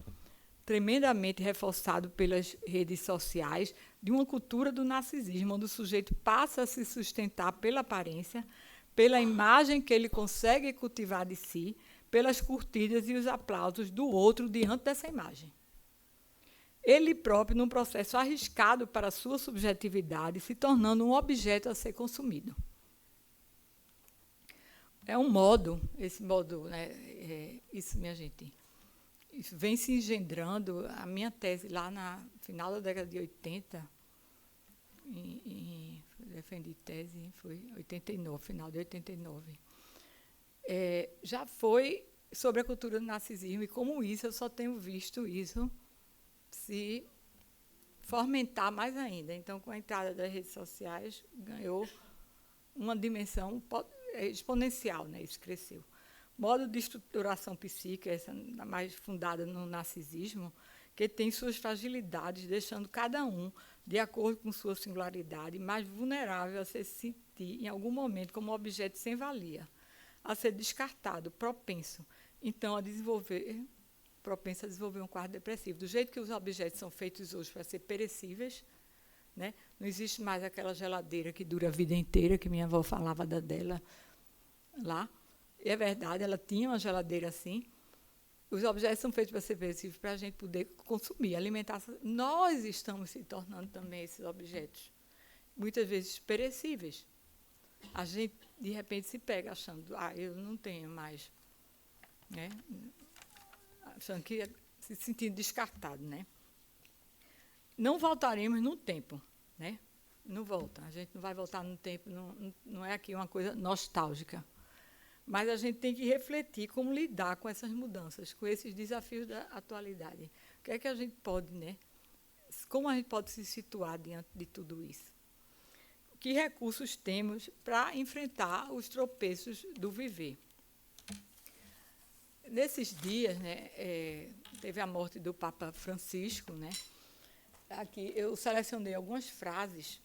Tremendamente reforçado pelas redes sociais, de uma cultura do narcisismo, onde o sujeito passa a se sustentar pela aparência, pela imagem que ele consegue cultivar de si, pelas curtidas e os aplausos do outro diante dessa imagem. Ele próprio, num processo arriscado para a sua subjetividade, se tornando um objeto a ser consumido. É um modo, esse modo, né, isso, minha gente, vem se engendrando. A minha tese lá no final da década de 80, defendi tese, foi 89, final de 89, já foi sobre a cultura do narcisismo, e como isso eu só tenho visto isso se fomentar mais ainda. Então, com a entrada das redes sociais, ganhou uma dimensão exponencial, né? Isso cresceu. Modo de estruturação psíquica, essa mais fundada no narcisismo, que tem suas fragilidades, deixando cada um, de acordo com sua singularidade, mais vulnerável a se sentir, em algum momento, como um objeto sem valia, a ser descartado, propenso, então, a desenvolver um quadro depressivo. Do jeito que os objetos são feitos hoje para ser perecíveis, né? Não existe mais aquela geladeira que dura a vida inteira, que minha avó falava dela lá. E é verdade, ela tinha uma geladeira assim. Os objetos são feitos para ser perecíveis, para a gente poder consumir, alimentar. Nós estamos se tornando também esses objetos, muitas vezes perecíveis. A gente, de repente, se pega achando, eu não tenho mais, né? Achando que se sentindo descartado, né? Não voltaremos no tempo, né? Não volta. A gente não vai voltar no tempo, não é aqui uma coisa nostálgica. Mas a gente tem que refletir como lidar com essas mudanças, com esses desafios da atualidade. O que é que a gente pode, né? Como a gente pode se situar diante de tudo isso? Que recursos temos para enfrentar os tropeços do viver? Nesses dias, né, teve a morte do Papa Francisco, né? Aqui eu selecionei algumas frases,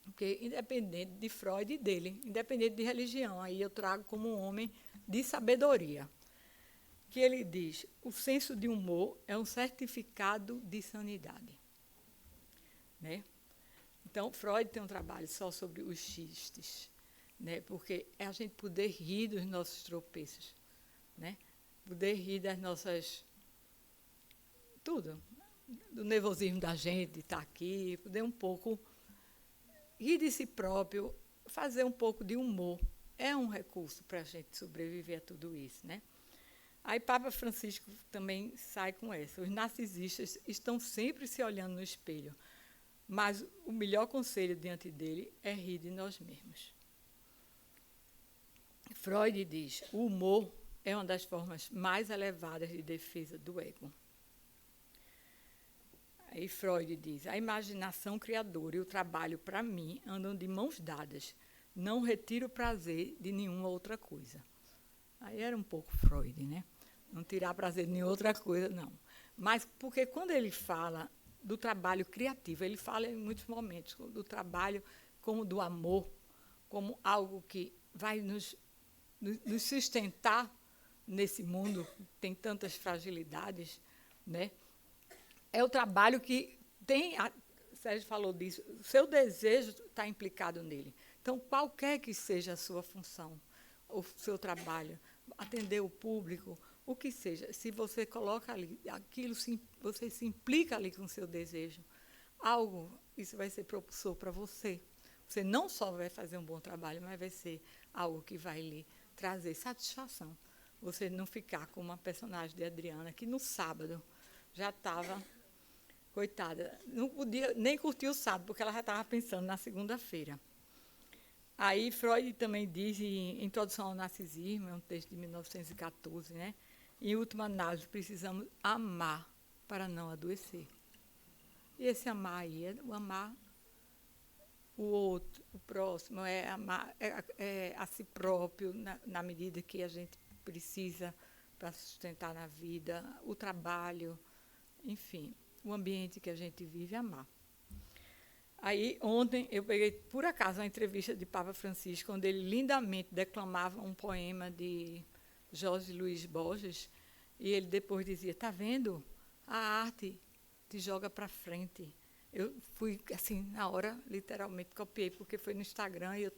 porque, independente de Freud e dele, independente de religião, aí eu trago como um homem de sabedoria, que ele diz: o senso de humor é um certificado de sanidade. Né? Então, Freud tem um trabalho só sobre os xistes, né? Porque é a gente poder rir dos nossos tropeços, né? Poder rir das nossas... tudo, do nervosismo da gente, de estar aqui, poder um pouco rir de si próprio, fazer um pouco de humor. É um recurso para a gente sobreviver a tudo isso, né? Aí Papa Francisco também sai com essa. Os narcisistas estão sempre se olhando no espelho, mas o melhor conselho diante dele é rir de nós mesmos. Freud diz: o humor é uma das formas mais elevadas de defesa do ego. Aí Freud diz: a imaginação criadora e o trabalho, para mim, andam de mãos dadas. Não retiro prazer de nenhuma outra coisa. Aí era um pouco Freud, né? não tirar prazer em outra coisa, não. Mas porque quando ele fala do trabalho criativo, ele fala em muitos momentos do trabalho como do amor, como algo que vai nos sustentar nesse mundo que tem tantas fragilidades, né? É o trabalho que tem, Sérgio falou disso, o seu desejo está implicado nele. Então, qualquer que seja a sua função, o seu trabalho, atender o público, o que seja, se você coloca ali, você se implica ali com o seu desejo, isso vai ser propulsor para você. Você não só vai fazer um bom trabalho, mas vai ser algo que vai lhe trazer satisfação. Você não ficar como uma personagem de Adriana, que no sábado já estava, coitada, não podia nem curtir o sábado, porque ela já estava pensando na segunda-feira. Aí Freud também diz, em Introdução ao Narcisismo, é um texto de 1914, né? Em última análise, precisamos amar para não adoecer. E esse amar aí é o amar o outro, o próximo, é amar a si próprio, na medida que a gente precisa para sustentar na vida, o trabalho, enfim, o ambiente que a gente vive, amar. Aí, ontem, eu peguei, por acaso, uma entrevista de Papa Francisco, onde ele lindamente declamava um poema de Jorge Luiz Borges, e ele depois dizia, está vendo? A arte te joga para frente. Eu fui, assim, na hora, literalmente, copiei, porque foi no Instagram e eu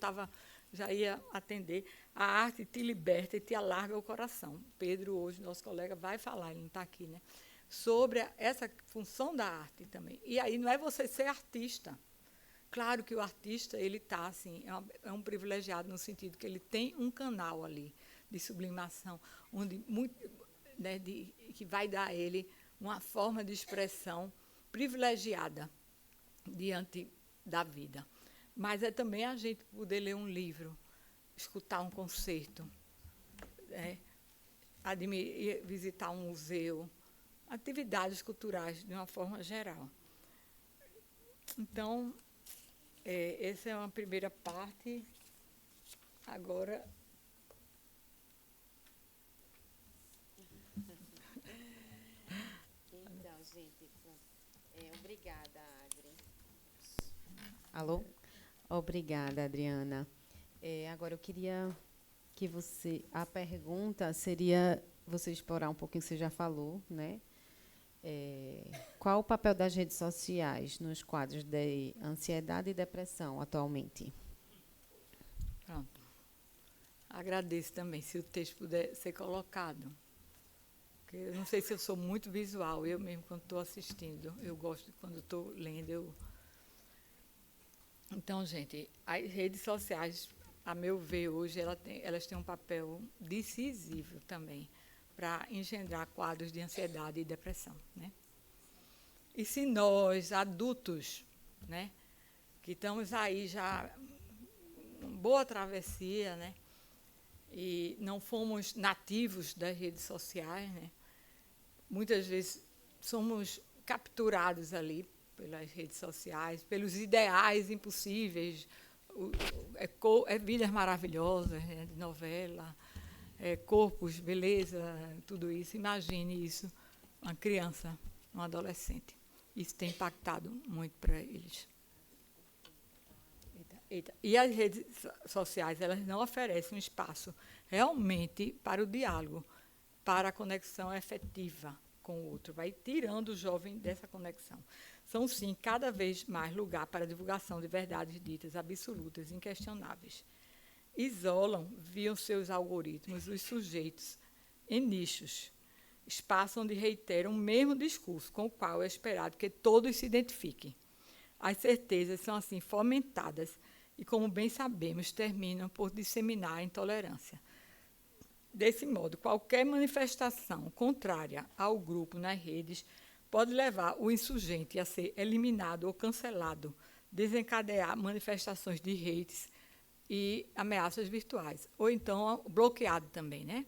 já ia atender. A arte te liberta e te alarga o coração. Pedro, hoje, nosso colega, vai falar, ele não está aqui, né? Sobre essa função da arte também. E aí não é você ser artista. Claro que o artista, ele está, assim, é um privilegiado no sentido que ele tem um canal ali de sublimação, onde né, que vai dar a ele uma forma de expressão privilegiada diante da vida. Mas é também a gente poder ler um livro, escutar um concerto, visitar um museu, atividades culturais de uma forma geral. Então, essa é uma primeira parte. Agora, então, gente, obrigada, Adri. Alô? Obrigada, Adriana. Agora, eu queria que a pergunta seria, você explorar um pouquinho, você já falou, né? Qual o papel das redes sociais nos quadros de ansiedade e depressão atualmente? pronto. Agradeço também, se o texto puder ser colocado. Porque eu não sei se eu sou muito visual, eu mesmo, quando estou assistindo, eu gosto, quando estou lendo, Então, gente, as redes sociais, a meu ver, hoje, elas têm um papel decisivo também para engendrar quadros de ansiedade e depressão, né? E se nós, adultos, né, que estamos aí já uma boa travessia, né, e não fomos nativos das redes sociais, né, muitas vezes somos capturados ali pelas redes sociais, pelos ideais impossíveis, vidas maravilhosas, né, de novela, corpos, beleza, tudo isso. Imagine isso, uma criança, um adolescente. Isso tem impactado muito para eles. Eita. E as redes sociais, elas não oferecem um espaço realmente para o diálogo, para a conexão efetiva com o outro. Vai tirando o jovem dessa conexão. São, sim, cada vez mais lugar para a divulgação de verdades ditas absolutas, inquestionáveis. Isolam, via os seus algoritmos, os sujeitos em nichos, espaço onde reiteram o mesmo discurso com o qual é esperado que todos se identifiquem. As certezas são, assim, fomentadas e, como bem sabemos, terminam por disseminar a intolerância. Desse modo, qualquer manifestação contrária ao grupo nas redes pode levar o insurgente a ser eliminado ou cancelado, desencadear manifestações de hates e ameaças virtuais. Ou então, bloqueado também, né?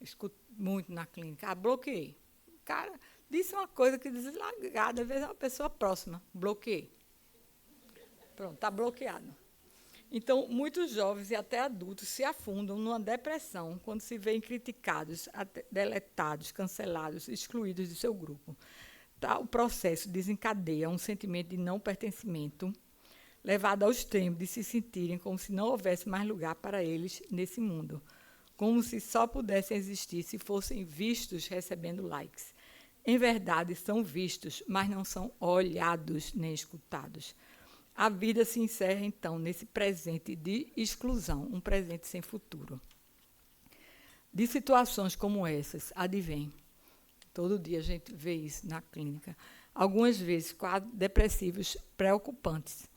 Escuto muito na clínica. Bloqueei. O cara disse uma coisa que deslagada, às vezes é uma pessoa próxima. Bloqueei. Pronto, está bloqueado. Então, muitos jovens e até adultos se afundam numa depressão quando se veem criticados, deletados, cancelados, excluídos do seu grupo. Tal processo desencadeia um sentimento de não pertencimento, levado ao extremo de se sentirem como se não houvesse mais lugar para eles nesse mundo, como se só pudessem existir se fossem vistos recebendo likes. Em verdade, são vistos, mas não são olhados nem escutados. A vida se encerra, então, nesse presente de exclusão, um presente sem futuro. De situações como essas, advém. Todo dia a gente vê isso na clínica. Algumas vezes, quadros depressivos preocupantes.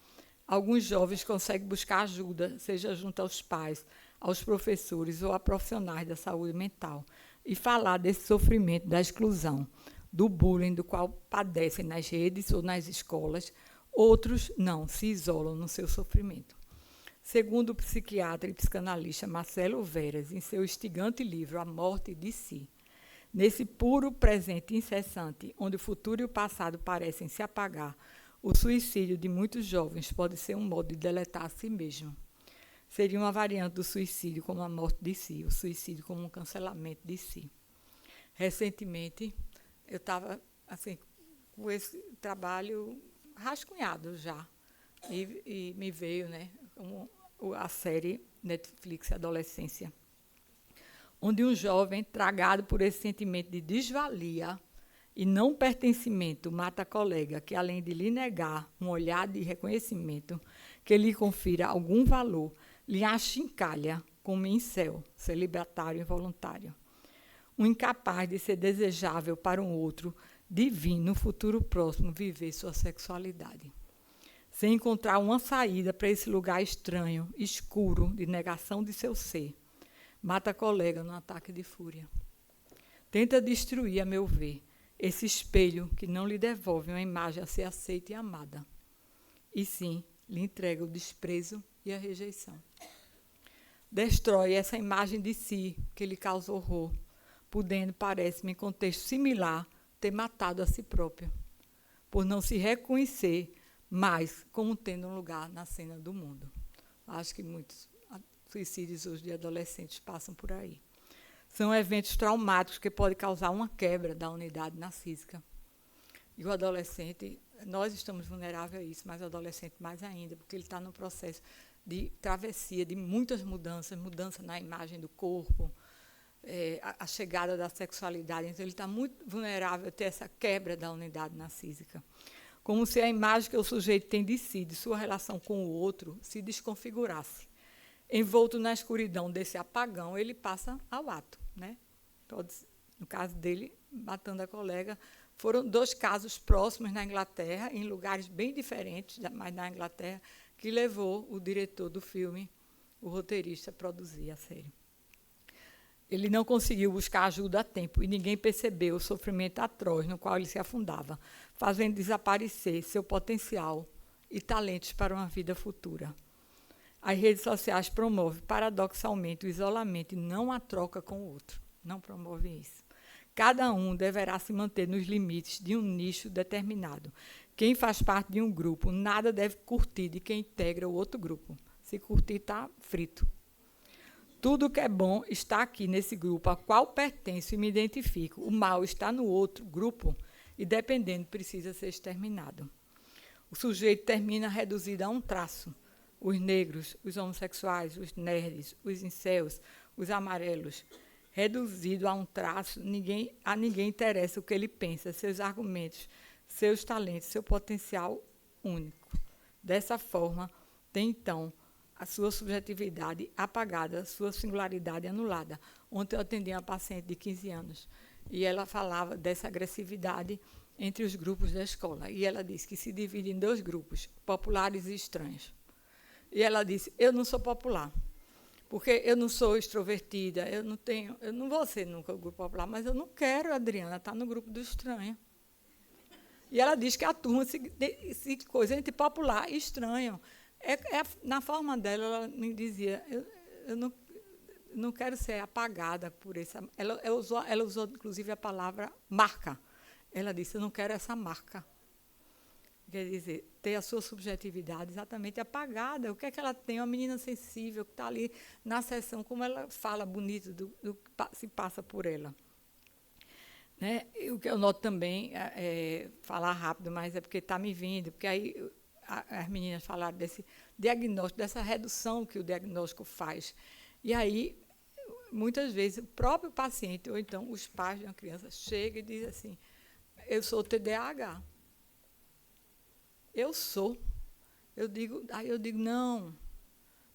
Alguns jovens conseguem buscar ajuda, seja junto aos pais, aos professores ou a profissionais da saúde mental, e falar desse sofrimento da exclusão, do bullying do qual padecem nas redes ou nas escolas. Outros não, se isolam no seu sofrimento. Segundo o psiquiatra e psicanalista Marcelo Veras, em seu instigante livro A Morte de Si, nesse puro presente incessante, onde o futuro e o passado parecem se apagar, o suicídio de muitos jovens pode ser um modo de deletar a si mesmo. Seria uma variante do suicídio como a morte de si, o suicídio como um cancelamento de si. Recentemente, eu estava assim, com esse trabalho rascunhado já, e me veio, né, como a série Netflix Adolescência, onde um jovem, tragado por esse sentimento de desvalia e não pertencimento, mata a colega, que além de lhe negar um olhar de reconhecimento que lhe confira algum valor, lhe achincalha como incel, celibatário involuntário. Um incapaz de ser desejável para um outro, de vir, no futuro próximo, viver sua sexualidade. Sem encontrar uma saída para esse lugar estranho, escuro, de negação de seu ser, mata a colega num ataque de fúria. Tenta destruir, a meu ver, esse espelho que não lhe devolve uma imagem a ser aceita e amada. E sim, lhe entrega o desprezo e a rejeição. Destrói essa imagem de si que lhe causa horror, podendo, parece-me, em contexto similar, ter matado a si próprio, por não se reconhecer mais como tendo um lugar na cena do mundo. Acho que muitos suicídios hoje de adolescentes passam por aí. São eventos traumáticos que podem causar uma quebra da unidade narcísica. E o adolescente, nós estamos vulneráveis a isso, mas o adolescente mais ainda, porque ele está num processo de travessia, de muitas mudanças, mudança na imagem do corpo, a chegada da sexualidade. Então, ele está muito vulnerável a ter essa quebra da unidade narcísica. Como se a imagem que o sujeito tem de si, de sua relação com o outro, se desconfigurasse. Envolto na escuridão desse apagão, ele passa ao ato, né? No caso dele, matando a colega, foram 2 casos próximos na Inglaterra, em lugares bem diferentes, mas na Inglaterra, que levou o diretor do filme, o roteirista, a produzir a série. Ele não conseguiu buscar ajuda a tempo e ninguém percebeu o sofrimento atroz no qual ele se afundava, fazendo desaparecer seu potencial e talentos para uma vida futura. As redes sociais promovem, paradoxalmente, o isolamento e não a troca com o outro. Não promovem isso. Cada um deverá se manter nos limites de um nicho determinado. Quem faz parte de um grupo nada deve curtir de quem integra o outro grupo. Se curtir, está frito. Tudo que é bom está aqui nesse grupo a qual pertenço e me identifico. O mal está no outro grupo e, dependendo, precisa ser exterminado. O sujeito termina reduzido a um traço. Os negros, os homossexuais, os nerds, os incels, os amarelos. Reduzido a um traço, a ninguém interessa o que ele pensa, seus argumentos, seus talentos, seu potencial único. Dessa forma, tem, então, a sua subjetividade apagada, a sua singularidade anulada. Ontem eu atendi uma paciente de 15 anos e ela falava dessa agressividade entre os grupos da escola. E ela disse que se divide em 2 grupos, populares e estranhos. E ela disse, eu não sou popular, porque eu não sou extrovertida, eu não vou ser nunca o grupo popular, mas eu não quero, Adriana, estar no grupo do estranho. E ela diz que a turma se coisa entre popular e estranho. Na forma dela, ela me dizia, eu não quero ser apagada por essa... Ela usou, inclusive, a palavra marca. Ela disse, eu não quero essa marca. quer dizer, ter a sua subjetividade exatamente apagada. O que é que ela tem? Uma menina sensível que está ali na sessão, como ela fala bonito do que se passa por ela. Né? E o que eu noto também, falar rápido, mas é porque está me vindo, porque aí as meninas falaram desse diagnóstico, dessa redução que o diagnóstico faz. E aí, muitas vezes, o próprio paciente, ou então os pais de uma criança, chegam e dizem assim, eu sou TDAH. Eu sou. Aí eu digo, não.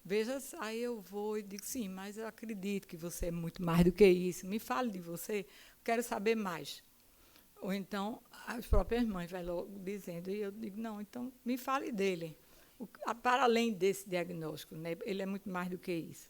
Veja, aí eu vou e digo, sim, mas eu acredito que você é muito mais do que isso. Me fale de você, quero saber mais. Ou então, as próprias mães vão logo dizendo, e eu digo, não, então me fale dele. Para além desse diagnóstico, né, ele é muito mais do que isso.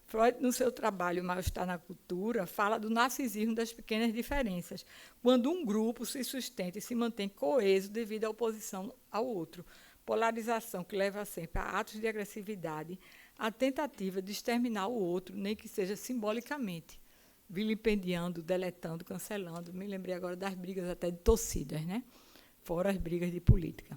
Freud, no seu trabalho Mal-Estar na Cultura, fala do narcisismo das pequenas diferenças, quando um grupo se sustenta e se mantém coeso devido à oposição ao outro. Polarização que leva sempre a atos de agressividade, a tentativa de exterminar o outro, nem que seja simbolicamente, vilipendiando, deletando, cancelando. Me lembrei agora das brigas até de torcidas, né? Fora as brigas de política.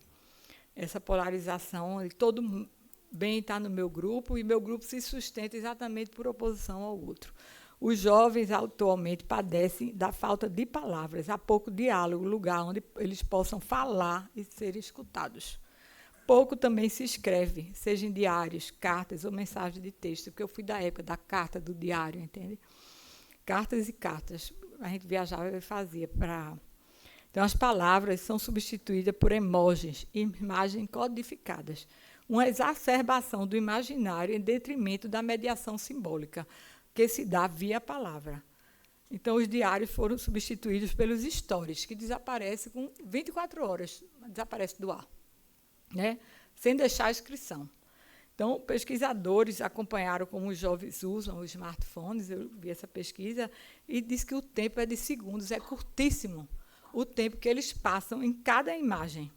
Essa polarização, todo bem está no meu grupo, e meu grupo se sustenta exatamente por oposição ao outro. Os jovens atualmente padecem da falta de palavras, há pouco diálogo, lugar onde eles possam falar e ser escutados. Pouco também se escreve, seja em diários, cartas ou mensagens de texto, porque eu fui da época da carta, do diário, entende? Cartas e cartas. A gente viajava e fazia para... Então, as palavras são substituídas por emojis, imagens codificadas. Uma exacerbação do imaginário em detrimento da mediação simbólica, que se dá via palavra. Então, os diários foram substituídos pelos stories, que desaparecem com 24 horas, desaparece do ar, né? Sem deixar a inscrição. Então, pesquisadores acompanharam como os jovens usam os smartphones, eu vi essa pesquisa, e diz que o tempo é de segundos, é curtíssimo o tempo que eles passam em cada imagem,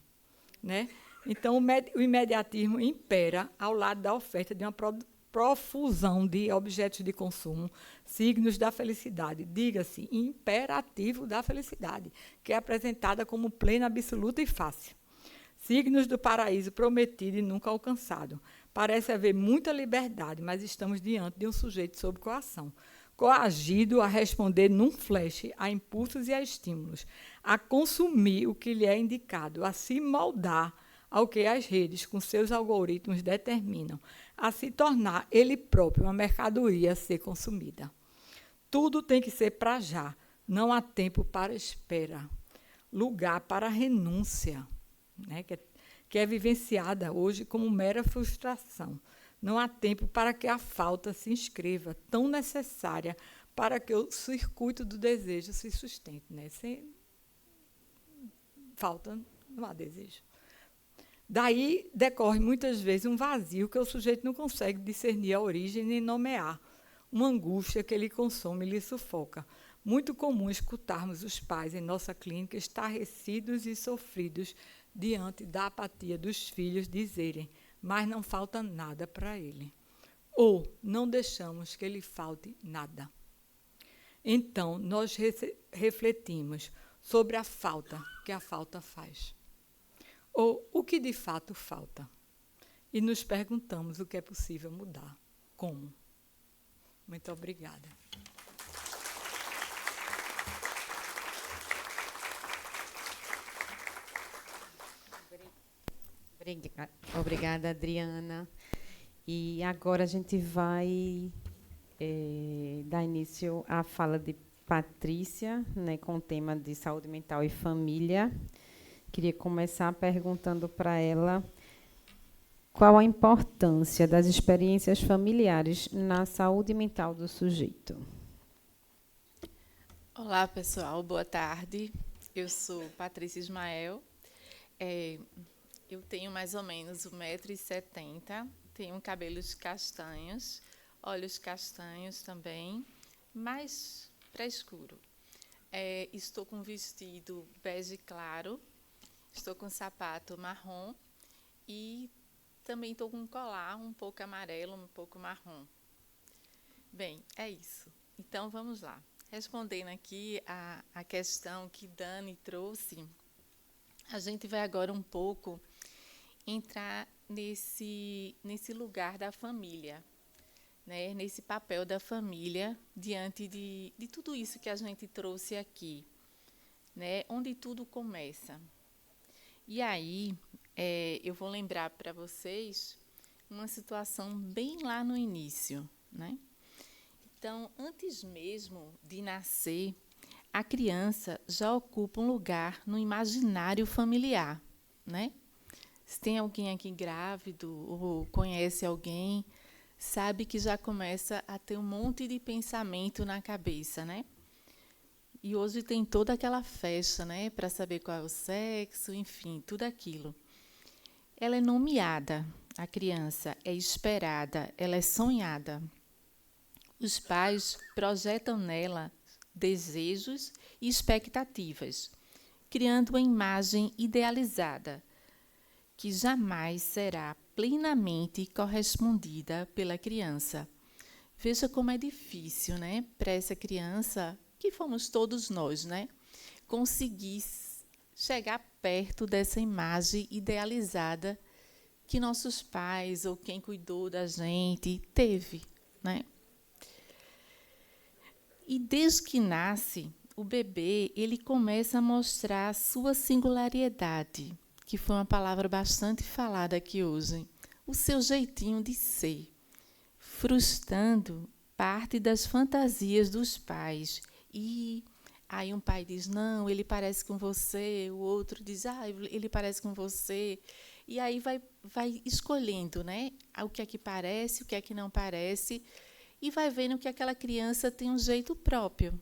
né? Então, o imediatismo impera ao lado da oferta de uma profusão de objetos de consumo, signos da felicidade, diga-se, imperativo da felicidade, que é apresentada como plena, absoluta e fácil. Signos do paraíso prometido e nunca alcançado. Parece haver muita liberdade, mas estamos diante de um sujeito sob coação, coagido a responder num flash a impulsos e a estímulos, a consumir o que lhe é indicado, a se moldar ao que as redes, com seus algoritmos, determinam, a se tornar ele próprio uma mercadoria a ser consumida. Tudo tem que ser para já, não há tempo para espera, lugar para renúncia, né, que é vivenciada hoje como mera frustração. Não há tempo para que a falta se inscreva, tão necessária para que o circuito do desejo se sustente. Né? Sem falta, não há desejo. Daí decorre, muitas vezes, um vazio que o sujeito não consegue discernir a origem nem nomear, uma angústia que lhe consome e lhe sufoca. Muito comum escutarmos os pais em nossa clínica estarrecidos e sofridos diante da apatia dos filhos dizerem, mas não falta nada para ele. Ou não deixamos que lhe falte nada. Então, nós refletimos sobre a falta que a falta faz. Ou o que de fato falta. E nos perguntamos o que é possível mudar. Como? Muito obrigada. Obrigada, Adriana. E agora a gente vai dar início à fala de Patrícia, né, com o tema de saúde mental e família. Queria começar perguntando para ela qual a importância das experiências familiares na saúde mental do sujeito. Olá, pessoal. Boa tarde. Eu sou Patrícia Ismael. Eu tenho mais ou menos 1,70 m, tenho cabelos castanhos, olhos castanhos também, mais pré-escuro. Estou com um vestido bege claro, estou com um sapato marrom e também estou com um colar um pouco amarelo, um pouco marrom. Bem, é isso. Então, vamos lá. Respondendo aqui a questão que Dani trouxe, A gente vai agora um pouco entrar nesse lugar da família, né? Nesse papel da família diante de tudo isso que a gente trouxe aqui, né? Onde tudo começa. E aí, eu vou lembrar para vocês uma situação bem lá no início, né? Então, antes mesmo de nascer, a criança já ocupa um lugar no imaginário familiar, né? Se tem alguém aqui grávido ou conhece alguém, sabe que já começa a ter um monte de pensamento na cabeça, né? E hoje tem toda aquela festa, né, para saber qual é o sexo, enfim, tudo aquilo. Ela é nomeada, a criança é esperada, ela é sonhada. Os pais projetam nela desejos e expectativas, criando uma imagem idealizada, que jamais será plenamente correspondida pela criança. Veja como é difícil, né, para essa criança, que fomos todos nós, né, conseguir chegar perto dessa imagem idealizada que nossos pais ou quem cuidou da gente teve, né? E desde que nasce, o bebê ele começa a mostrar a sua singularidade, que foi uma palavra bastante falada aqui hoje, o seu jeitinho de ser, frustrando parte das fantasias dos pais. E aí um pai diz, não, ele parece com você, o outro diz, ele parece com você. E aí vai escolhendo, né, o que é que parece, o que é que não parece, e vai vendo que aquela criança tem um jeito próprio.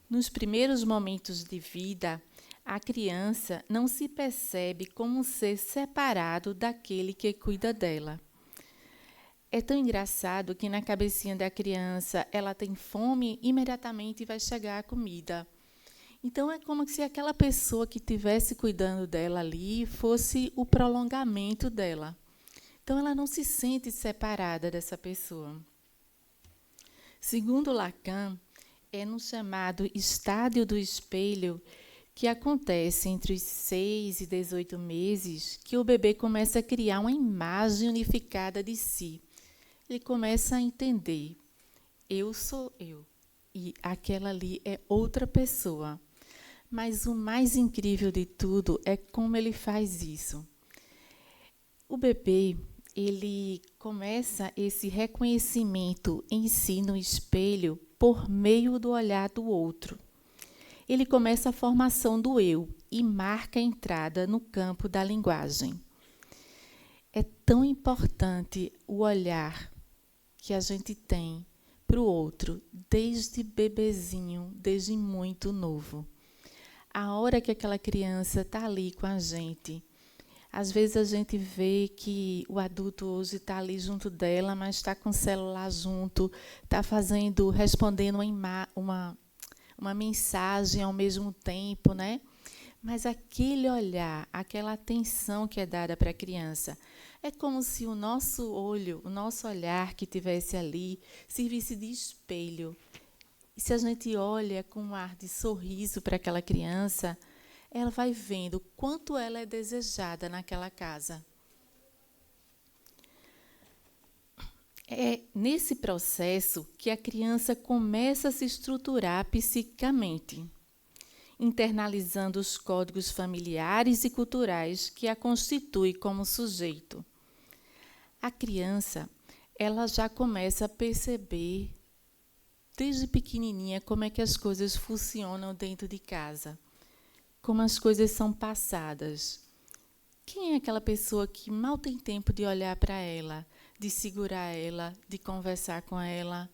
Nos primeiros momentos de vida, a criança não se percebe como um ser separado daquele que cuida dela. É tão engraçado que na cabecinha da criança ela tem fome, imediatamente vai chegar a comida. Então é como se aquela pessoa que estivesse cuidando dela ali fosse o prolongamento dela. Então ela não se sente separada dessa pessoa. Segundo Lacan, é no chamado estádio do espelho que acontece entre os 6 e 18 meses que o bebê começa a criar uma imagem unificada de si. Ele começa a entender, eu sou eu, e aquela ali é outra pessoa. Mas o mais incrível de tudo é como ele faz isso. O bebê, ele começa esse reconhecimento em si no espelho por meio do olhar do outro. Ele começa a formação do eu e marca a entrada no campo da linguagem. É tão importante o olhar que a gente tem para o outro, desde bebezinho, desde muito novo. A hora que aquela criança está ali com a gente, às vezes a gente vê que o adulto hoje está ali junto dela, mas está com o celular junto, está respondendo uma mensagem ao mesmo tempo, né? Mas aquele olhar, aquela atenção que é dada para a criança, é como se o nosso olho, o nosso olhar que tivesse ali, servisse de espelho. E se a gente olha com um ar de sorriso para aquela criança, ela vai vendo quanto ela é desejada naquela casa. É nesse processo que a criança começa a se estruturar psiquicamente, internalizando os códigos familiares e culturais que a constituem como sujeito. A criança, ela já começa a perceber, desde pequenininha, como é que as coisas funcionam dentro de casa, como as coisas são passadas. Quem é aquela pessoa que mal tem tempo de olhar para ela, de segurar ela, de conversar com ela?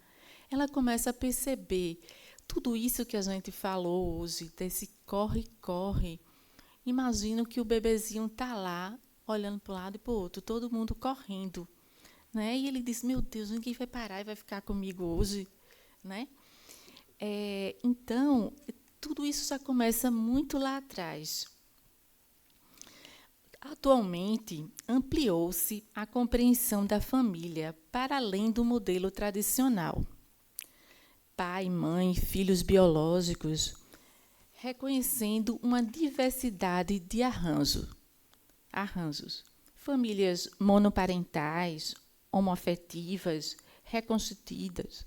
Ela começa a perceber tudo isso que a gente falou hoje, desse corre-corre. Imagino que o bebezinho está lá, olhando para um lado e para o outro, todo mundo correndo, né? E ele diz, meu Deus, ninguém vai parar e vai ficar comigo hoje, né? Então, tudo isso já começa muito lá atrás. Atualmente, ampliou-se a compreensão da família para além do modelo tradicional. Pai, mãe, filhos biológicos reconhecendo uma diversidade de arranjos. Famílias monoparentais, homoafetivas, reconstituídas,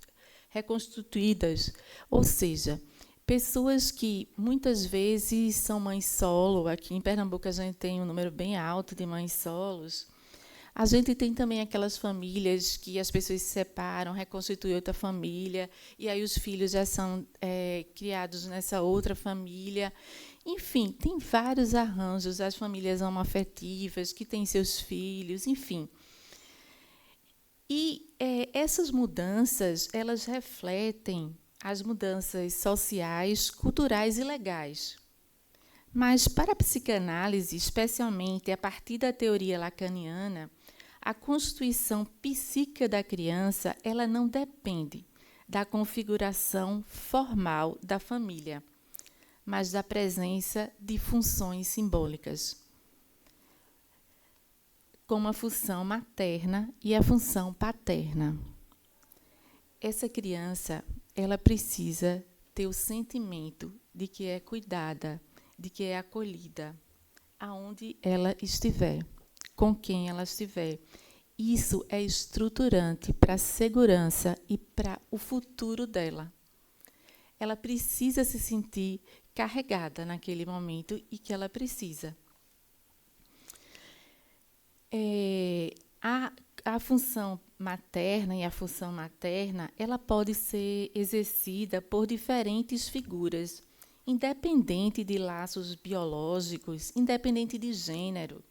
ou seja, pessoas que muitas vezes são mães solo. Aqui em Pernambuco a gente tem um número bem alto de mães solos. A gente tem também aquelas famílias que as pessoas se separam, reconstituem outra família, e aí os filhos já são criados nessa outra família. Enfim, tem vários arranjos, as famílias homoafetivas, que têm seus filhos, enfim. E essas mudanças, elas refletem as mudanças sociais, culturais e legais. Mas, para a psicanálise, especialmente a partir da teoria lacaniana, a constituição psíquica da criança ela não depende da configuração formal da família, mas da presença de funções simbólicas, como a função materna e a função paterna. Essa criança ela precisa ter o sentimento de que é cuidada, de que é acolhida, aonde ela estiver, com quem ela estiver. Isso é estruturante para a segurança e para o futuro dela. Ela precisa se sentir carregada naquele momento e que ela precisa. A função materna e a função materna, ela pode ser exercida por diferentes figuras, independente de laços biológicos, independente de gênero.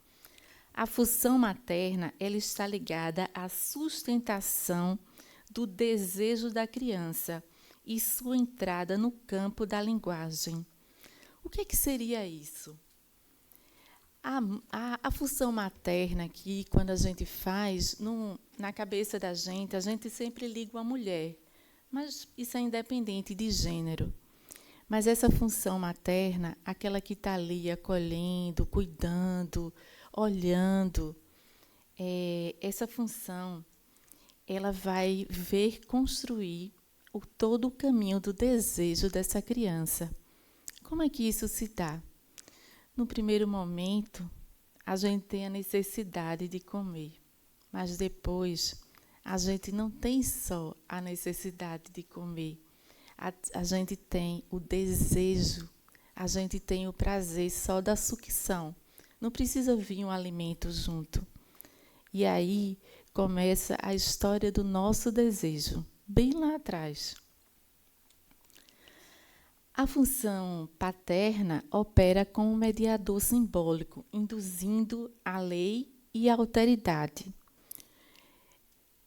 A função materna ela está ligada à sustentação do desejo da criança e sua entrada no campo da linguagem. O que seria isso? A função materna, que quando a gente faz, na cabeça da gente, a gente sempre liga uma mulher, mas isso é independente de gênero. Mas essa função materna, aquela que está ali acolhendo, cuidando, olhando, essa função ela vai ver construir todo o caminho do desejo dessa criança. Como é que isso se dá? No primeiro momento, a gente tem a necessidade de comer, mas depois a gente não tem só a necessidade de comer. A gente tem o desejo, a gente tem o prazer só da sucção. Não precisa vir um alimento junto. E aí começa a história do nosso desejo, bem lá atrás. A função paterna opera como um mediador simbólico, induzindo a lei e a alteridade.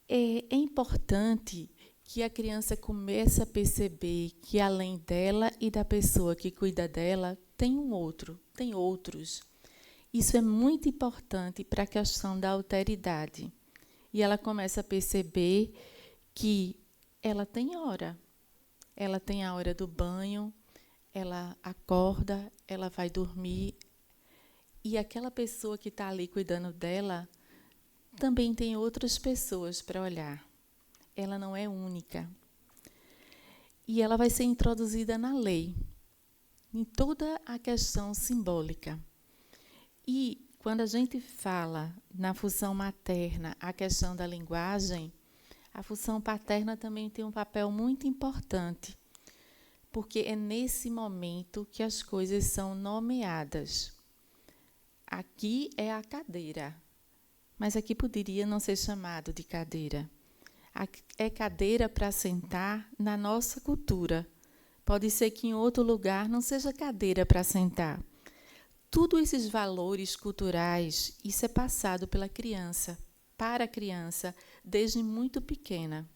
É importante que a criança comece a perceber que, além dela e da pessoa que cuida dela, tem outros. Isso é muito importante para a questão da alteridade. E ela começa a perceber que ela tem hora. Ela tem a hora do banho, ela acorda, ela vai dormir. E aquela pessoa que está ali cuidando dela também tem outras pessoas para olhar. Ela não é única. E ela vai ser introduzida na lei, em toda a questão simbólica. E quando a gente fala na função materna, a questão da linguagem, a função paterna também tem um papel muito importante, porque é nesse momento que as coisas são nomeadas. Aqui é a cadeira, mas aqui poderia não ser chamado de cadeira. É cadeira para sentar na nossa cultura. Pode ser que em outro lugar não seja cadeira para sentar. Todos esses valores culturais, isso é passado pela criança, para a criança, desde muito pequena.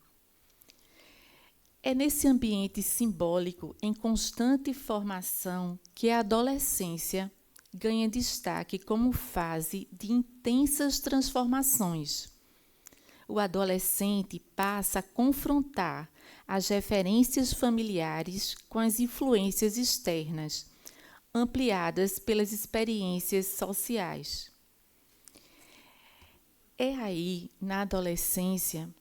É nesse ambiente simbólico, em constante formação, que a adolescência ganha destaque como fase de intensas transformações. O adolescente passa a confrontar as referências familiares com as influências externas, ampliadas pelas experiências sociais. É aí, na adolescência,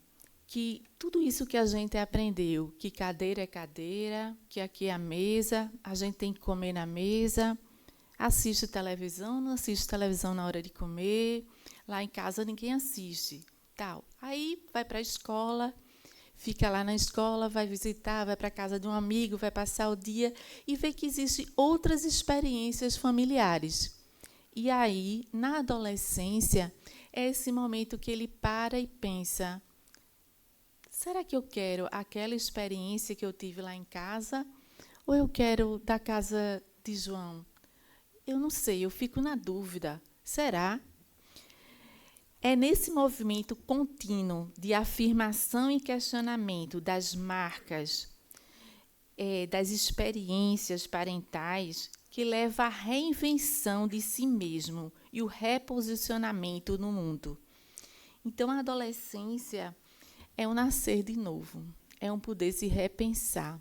que tudo isso que a gente aprendeu, que cadeira é cadeira, que aqui é a mesa, a gente tem que comer na mesa, assiste televisão, não assiste televisão na hora de comer, lá em casa ninguém assiste, tal. Aí vai para a escola, fica lá na escola, vai visitar, vai para a casa de um amigo, vai passar o dia e vê que existem outras experiências familiares. E aí, na adolescência, é esse momento que ele para e pensa: será que eu quero aquela experiência que eu tive lá em casa ou eu quero da casa de João? Eu não sei, eu fico na dúvida. Será? É nesse movimento contínuo de afirmação e questionamento das marcas, das experiências parentais, que leva à reinvenção de si mesmo e o reposicionamento no mundo. Então, a adolescência é um nascer de novo, é um poder se repensar.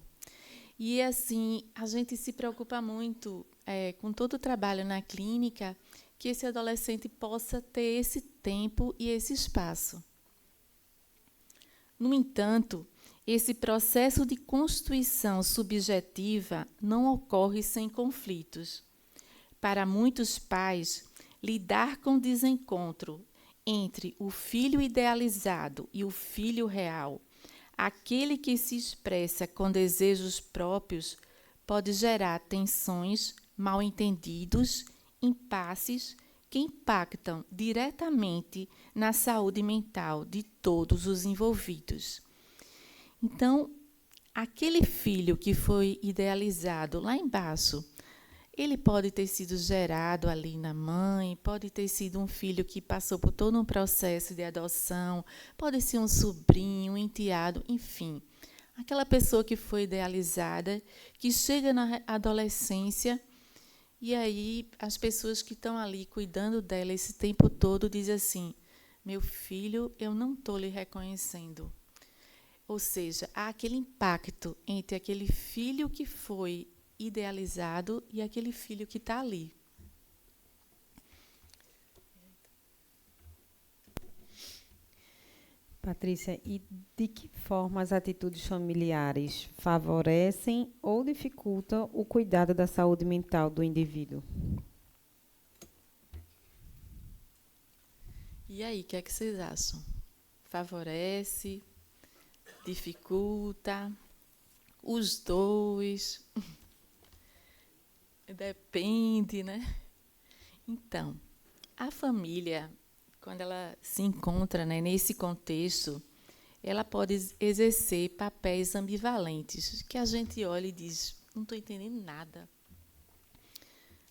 E, assim, a gente se preocupa muito com todo o trabalho na clínica, que esse adolescente possa ter esse tempo e esse espaço. No entanto, esse processo de constituição subjetiva não ocorre sem conflitos. Para muitos pais, lidar com o desencontro entre o filho idealizado e o filho real, aquele que se expressa com desejos próprios, pode gerar tensões, mal-entendidos, impasses que impactam diretamente na saúde mental de todos os envolvidos. Então, aquele filho que foi idealizado lá embaixo, ele pode ter sido gerado ali na mãe, pode ter sido um filho que passou por todo um processo de adoção, pode ser um sobrinho, um enteado, enfim. Aquela pessoa que foi idealizada, que chega na adolescência, e aí as pessoas que estão ali cuidando dela esse tempo todo dizem assim: meu filho, eu não estou lhe reconhecendo. Ou seja, há aquele impacto entre aquele filho que foi idealizado e aquele filho que está ali. Patrícia, e de que forma as atitudes familiares favorecem ou dificultam o cuidado da saúde mental do indivíduo? E aí, o que é que vocês acham? Favorece? Dificulta? Os dois? Depende, né? Então, a família, quando ela se encontra, né, nesse contexto, ela pode exercer papéis ambivalentes, que a gente olha e diz: não estou entendendo nada.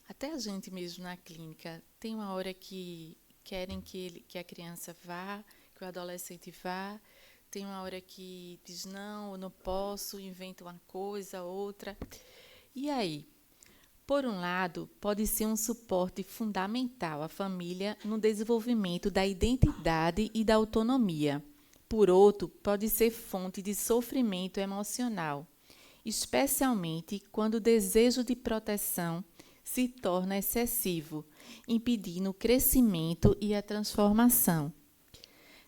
Até a gente mesmo na clínica, tem uma hora que querem que a criança vá, que o adolescente vá, tem uma hora que diz: não, eu não posso, inventa uma coisa, outra. E aí? Por um lado, pode ser um suporte fundamental à família no desenvolvimento da identidade e da autonomia. Por outro, pode ser fonte de sofrimento emocional, especialmente quando o desejo de proteção se torna excessivo, impedindo o crescimento e a transformação.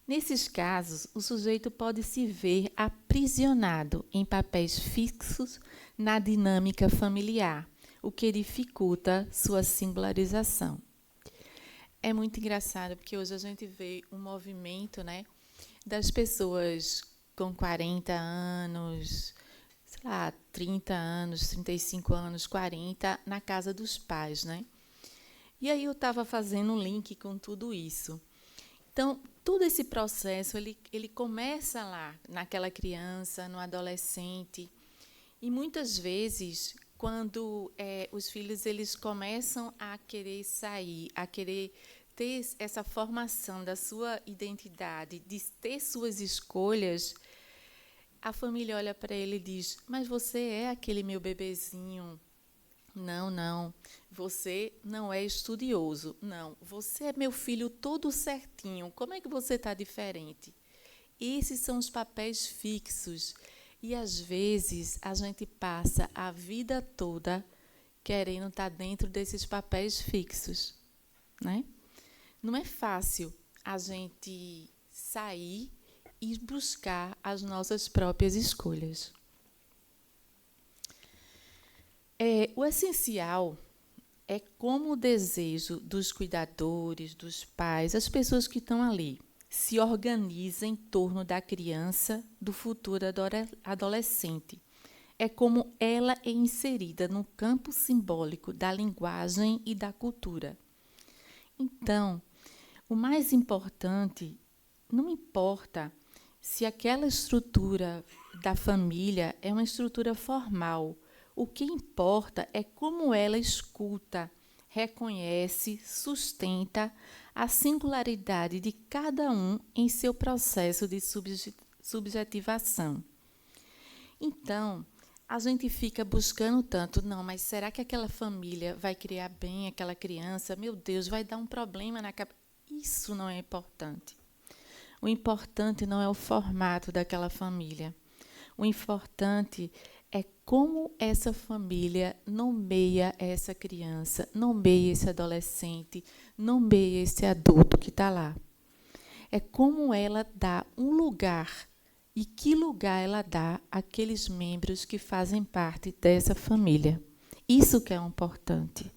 Nesses casos, o sujeito pode se ver aprisionado em papéis fixos na dinâmica familiar, o que dificulta sua singularização. É muito engraçado, porque hoje a gente vê um movimento, né, das pessoas com 40 anos, sei lá, 30 anos, 35 anos, 40, na casa dos pais, né? E aí eu estava fazendo um link com tudo isso. Então, todo esse processo, ele começa lá, naquela criança, no adolescente, e muitas vezes, quando os filhos eles começam a querer sair, a querer ter essa formação da sua identidade, de ter suas escolhas, a família olha para ele e diz: mas você é aquele meu bebezinho. Não, não, você não é estudioso. Não, você é meu filho todo certinho. Como é que você está diferente? Esses são os papéis fixos. E, às vezes, a gente passa a vida toda querendo estar dentro desses papéis fixos, né? Não é fácil a gente sair e buscar as nossas próprias escolhas. O essencial é como o desejo dos cuidadores, dos pais, as pessoas que estão ali, se organizam em torno da criança, do futuro adolescente. É como ela é inserida no campo simbólico da linguagem e da cultura. Então, o mais importante, não importa se aquela estrutura da família é uma estrutura formal, o que importa é como ela escuta, reconhece, sustenta a singularidade de cada um em seu processo de subjetivação. Então, a gente fica buscando tanto, não, mas será que aquela família vai criar bem aquela criança? Meu Deus, vai dar um problema na cabeça. Isso não é importante. O importante não é o formato daquela família. O importante é como essa família nomeia essa criança, nomeia esse adolescente, nomeia esse adulto que está lá. É como ela dá um lugar e que lugar ela dá àqueles membros que fazem parte dessa família. Isso que é importante.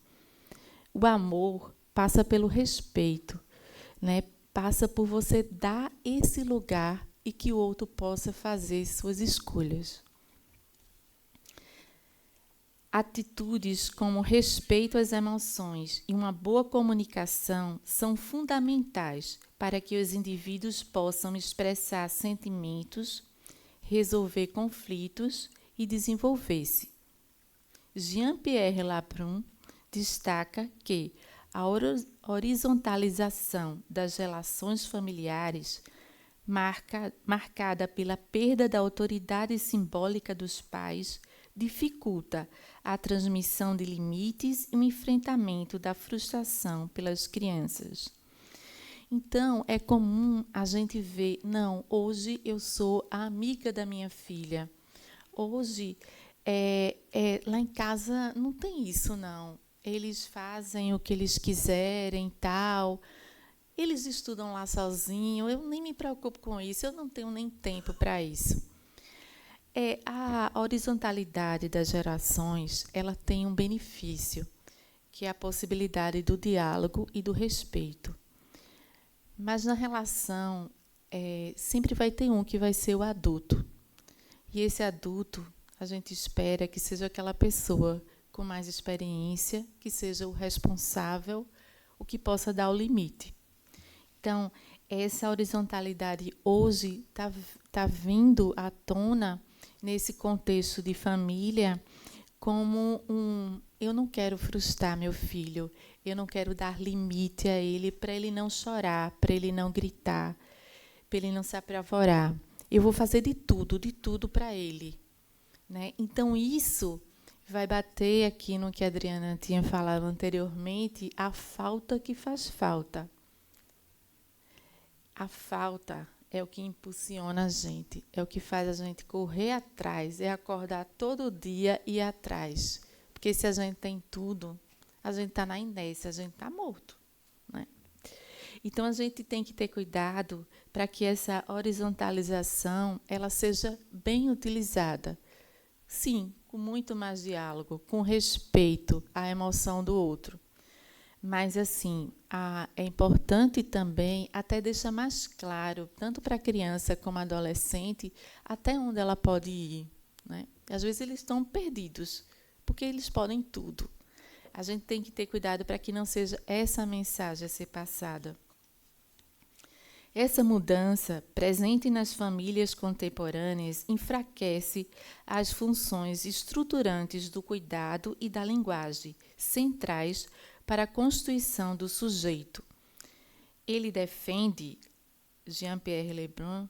O amor passa pelo respeito, né? Passa por você dar esse lugar e que o outro possa fazer suas escolhas. Atitudes como respeito às emoções e uma boa comunicação são fundamentais para que os indivíduos possam expressar sentimentos, resolver conflitos e desenvolver-se. Jean-Pierre Lebrun destaca que a horizontalização das relações familiares, marcada pela perda da autoridade simbólica dos pais, dificulta a transmissão de limites e o enfrentamento da frustração pelas crianças. Então, é comum a gente ver, não, hoje eu sou a amiga da minha filha. Hoje, lá em casa não tem isso, não. Eles fazem o que eles quiserem, tal. Eles estudam lá sozinhos, eu nem me preocupo com isso, eu não tenho nem tempo para isso. A horizontalidade das gerações, ela tem um benefício, que é a possibilidade do diálogo e do respeito. Mas na relação, sempre vai ter um que vai ser o adulto. E esse adulto, a gente espera que seja aquela pessoa com mais experiência, que seja o responsável, o que possa dar o limite. Então, essa horizontalidade hoje está vindo à tona nesse contexto de família como eu não quero frustrar meu filho, eu não quero dar limite a ele para ele não chorar, para ele não gritar, para ele não se apavorar. Eu vou fazer de tudo para ele, né? Então, isso vai bater aqui no que a Adriana tinha falado anteriormente, a falta que faz falta. A falta é o que impulsiona a gente, é o que faz a gente correr atrás, é acordar todo dia e ir atrás. Porque se a gente tem tudo, a gente está na inércia, a gente está morto, né? Então, a gente tem que ter cuidado para que essa horizontalização ela seja bem utilizada. Sim, com muito mais diálogo, com respeito à emoção do outro. Mas, assim, é importante também até deixar mais claro, tanto para a criança como adolescente, até onde ela pode ir, né? Às vezes eles estão perdidos, porque eles podem tudo. A gente tem que ter cuidado para que não seja essa mensagem a ser passada. Essa mudança, presente nas famílias contemporâneas, enfraquece as funções estruturantes do cuidado e da linguagem, centrais para a constituição do sujeito. Ele defende, Jean-Pierre Lebrun,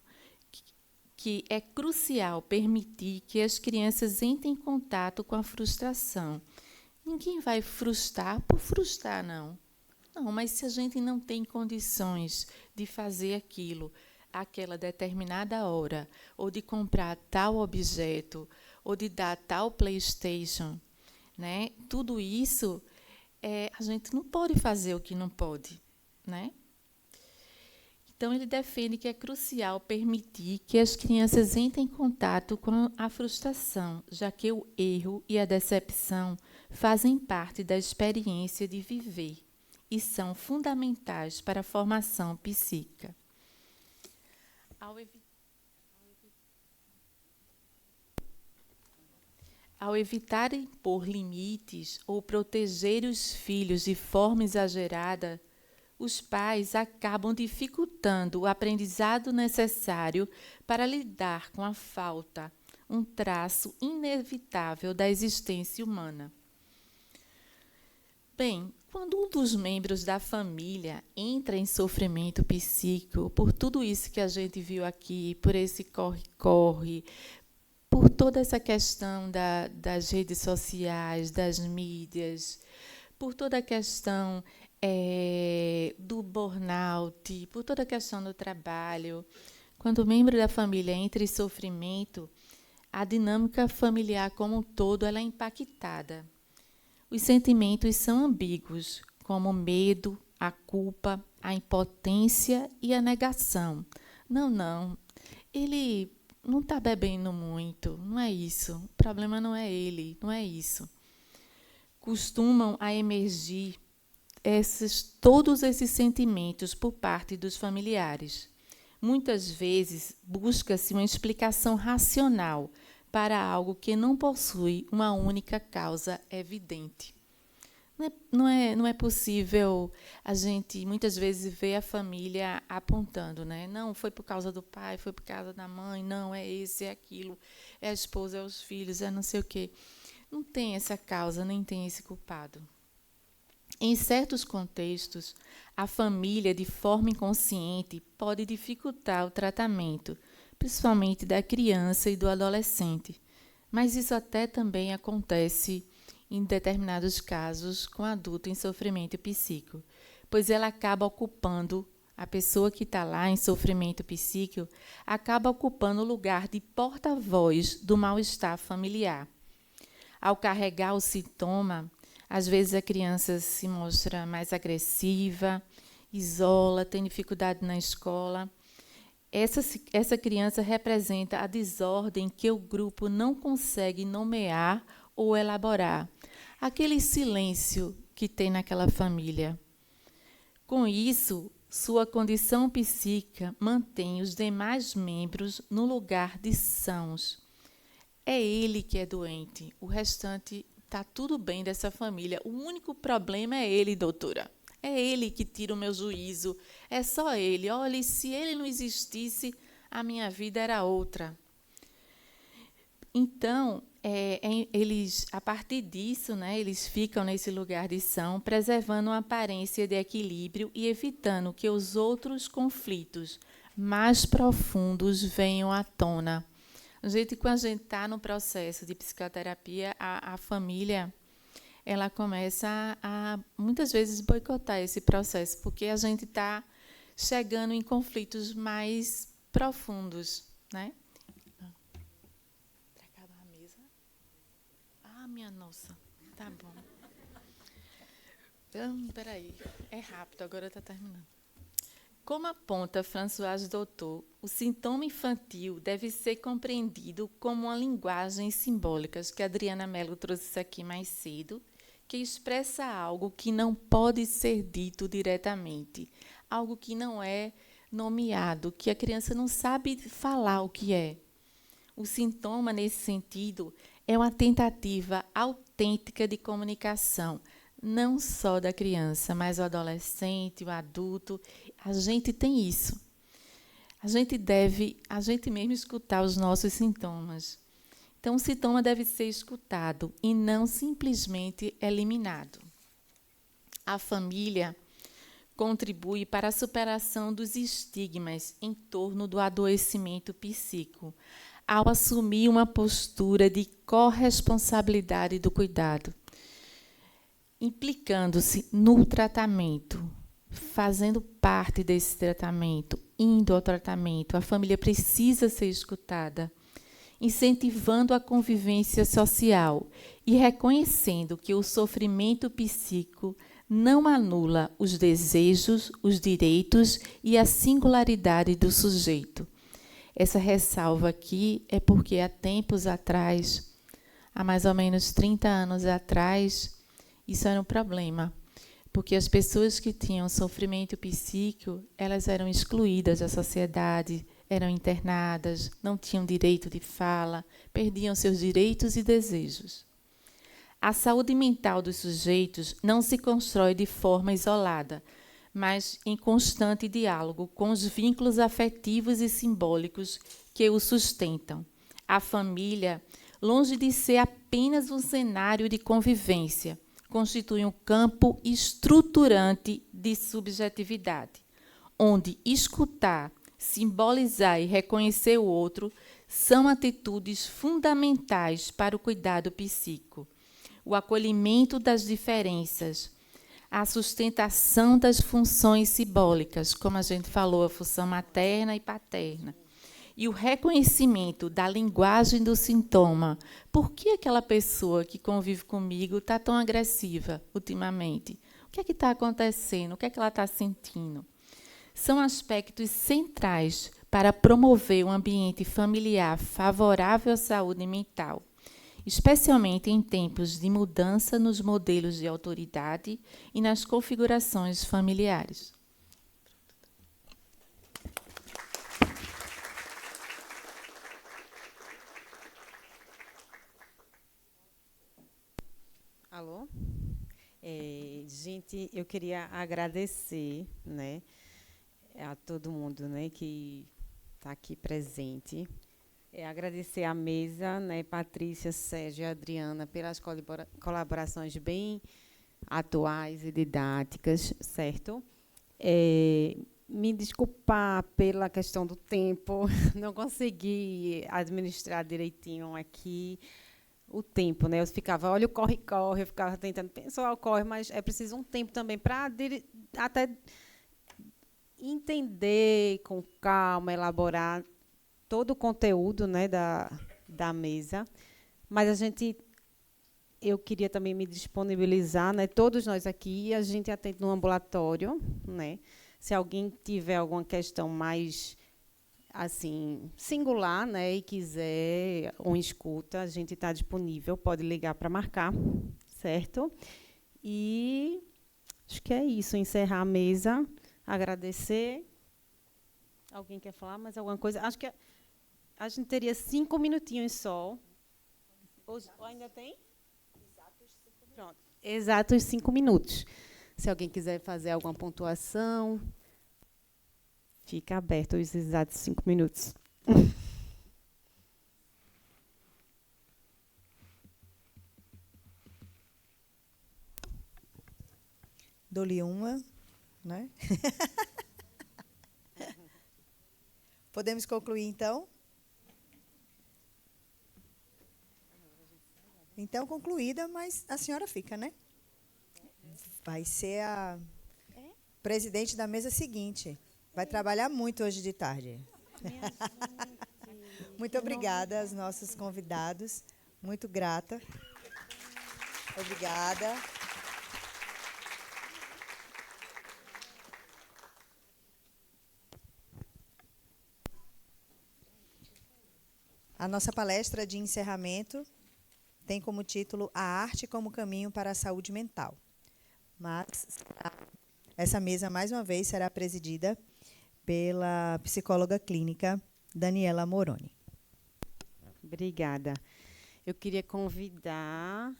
que é crucial permitir que as crianças entrem em contato com a frustração. Ninguém vai frustrar por frustrar, não. Não, mas se a gente não tem condições de fazer aquilo, àquela determinada hora, ou de comprar tal objeto, ou de dar tal PlayStation, né? Tudo isso, a gente não pode fazer o que não pode, né? Então, ele defende que é crucial permitir que as crianças entrem em contato com a frustração, já que o erro e a decepção fazem parte da experiência de viver e são fundamentais para a formação psíquica. Ao evitar impor limites ou proteger os filhos de forma exagerada, os pais acabam dificultando o aprendizado necessário para lidar com a falta, um traço inevitável da existência humana. Bem, quando um dos membros da família entra em sofrimento psíquico, por tudo isso que a gente viu aqui, por esse corre-corre, por toda essa questão das redes sociais, das mídias, por toda a questão do burnout, por toda a questão do trabalho, quando o membro da família entra em sofrimento, a dinâmica familiar como um todo ela é impactada. Os sentimentos são ambíguos, como o medo, a culpa, a impotência e a negação. Não, ele não está bebendo muito, não é isso. O problema não é ele, não é isso. Costumam a emergir todos esses sentimentos por parte dos familiares. Muitas vezes, busca-se uma explicação racional para algo que não possui uma única causa evidente. Não é possível a gente, muitas vezes, ver a família apontando, né? Não, foi por causa do pai, foi por causa da mãe, não, é esse, é aquilo, é a esposa, é os filhos, é não sei o quê. Não tem essa causa, nem tem esse culpado. Em certos contextos, a família, de forma inconsciente, pode dificultar o tratamento, principalmente da criança e do adolescente. Mas isso até também acontece em determinados casos com adulto em sofrimento psíquico, pois ela acaba ocupando, a pessoa que está lá em sofrimento psíquico, acaba ocupando o lugar de porta-voz do mal-estar familiar. Ao carregar o sintoma, às vezes a criança se mostra mais agressiva, isola, tem dificuldade na escola. Essa criança representa a desordem que o grupo não consegue nomear ou elaborar. Aquele silêncio que tem naquela família. Com isso, sua condição psíquica mantém os demais membros no lugar de sãos. É ele que é doente, o restante está tudo bem dessa família. O único problema é ele, doutora. É ele que tira o meu juízo. É só ele. Olha, se ele não existisse, a minha vida era outra. Então, eles, a partir disso, né, eles ficam nesse lugar de são, preservando uma aparência de equilíbrio e evitando que os outros conflitos mais profundos venham à tona. Quando a gente está no processo de psicoterapia, a família ela começa a, muitas vezes, boicotar esse processo, porque a gente está chegando em conflitos mais profundos, né? Para acabar a mesa? Ah, minha nossa, tá bom. Espera aí, é rápido, agora está terminando. Como aponta Françoise Doutor, o sintoma infantil deve ser compreendido como uma linguagem simbólica, que a Adriana Mello trouxe isso aqui mais cedo, que expressa algo que não pode ser dito diretamente, algo que não é nomeado, que a criança não sabe falar o que é. O sintoma, nesse sentido, é uma tentativa autêntica de comunicação, não só da criança, mas o adolescente, o adulto. A gente tem isso. A gente mesmo escutar os nossos sintomas. Então, o sintoma deve ser escutado e não simplesmente eliminado. A família contribui para a superação dos estigmas em torno do adoecimento psíquico, ao assumir uma postura de corresponsabilidade do cuidado, implicando-se no tratamento, fazendo parte desse tratamento, indo ao tratamento. A família precisa ser escutada, incentivando a convivência social e reconhecendo que o sofrimento psíquico não anula os desejos, os direitos e a singularidade do sujeito. Essa ressalva aqui é porque há tempos atrás, há mais ou menos 30 anos atrás, isso era um problema, porque as pessoas que tinham sofrimento psíquico, elas eram excluídas da sociedade, eram internadas, não tinham direito de fala, perdiam seus direitos e desejos. A saúde mental dos sujeitos não se constrói de forma isolada, mas em constante diálogo com os vínculos afetivos e simbólicos que o sustentam. A família, longe de ser apenas um cenário de convivência, constitui um campo estruturante de subjetividade, onde escutar, simbolizar e reconhecer o outro são atitudes fundamentais para o cuidado psíquico. O acolhimento das diferenças, a sustentação das funções simbólicas, como a gente falou, a função materna e paterna, e o reconhecimento da linguagem do sintoma. Por que aquela pessoa que convive comigo está tão agressiva ultimamente? O que é que está acontecendo? O que é que ela está sentindo? São aspectos centrais para promover um ambiente familiar favorável à saúde mental, especialmente em tempos de mudança nos modelos de autoridade e nas configurações familiares. Alô? Gente, eu queria agradecer, né, a todo mundo, né, que está aqui presente. Agradecer à mesa, né, Patrícia, Sérgio e Adriana, pelas colaborações bem atuais e didáticas, certo? Me desculpar pela questão do tempo, não consegui administrar direitinho aqui o tempo, né? Eu ficava, olha o corre-corre, eu ficava tentando pensar o corre, mas é preciso um tempo também para até entender com calma, elaborar todo o conteúdo, né, da mesa. Mas eu queria também me disponibilizar, né, todos nós aqui, a gente atende no ambulatório, né? Se alguém tiver alguma questão mais assim singular, né, e quiser uma escuta, a gente está disponível, pode ligar para marcar, certo? E acho que é isso, encerrar a mesa, agradecer. Alguém quer falar mais alguma coisa? Acho que a gente teria 5 minutinhos só. Ou ainda tem? Pronto. Exatos 5 minutos. Se alguém quiser fazer alguma pontuação, fica aberto os exatos 5 minutos. Dou-lhe uma, né? Podemos concluir, então? Então, concluída, mas a senhora fica, né? Vai ser a presidente da mesa seguinte. Vai trabalhar muito hoje de tarde. Muito obrigada aos nossos convidados. Muito grata. Obrigada. A nossa palestra de encerramento tem como título A Arte como Caminho para a Saúde Mental. Mas essa mesa, mais uma vez, será presidida pela psicóloga clínica Daniela Moroni. Obrigada. Eu queria convidar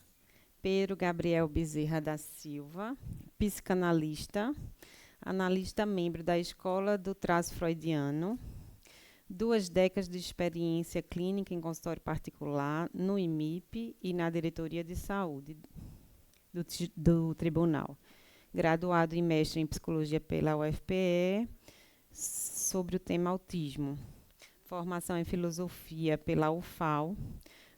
Pedro Gabriel Bezerra da Silva, psicanalista, analista membro da Escola do Traço Freudiano, 2 décadas de experiência clínica em consultório particular, no IMIP e na Diretoria de Saúde do Tribunal. Graduado e mestre em Psicologia pela UFPE, sobre o tema autismo. Formação em Filosofia pela UFAL,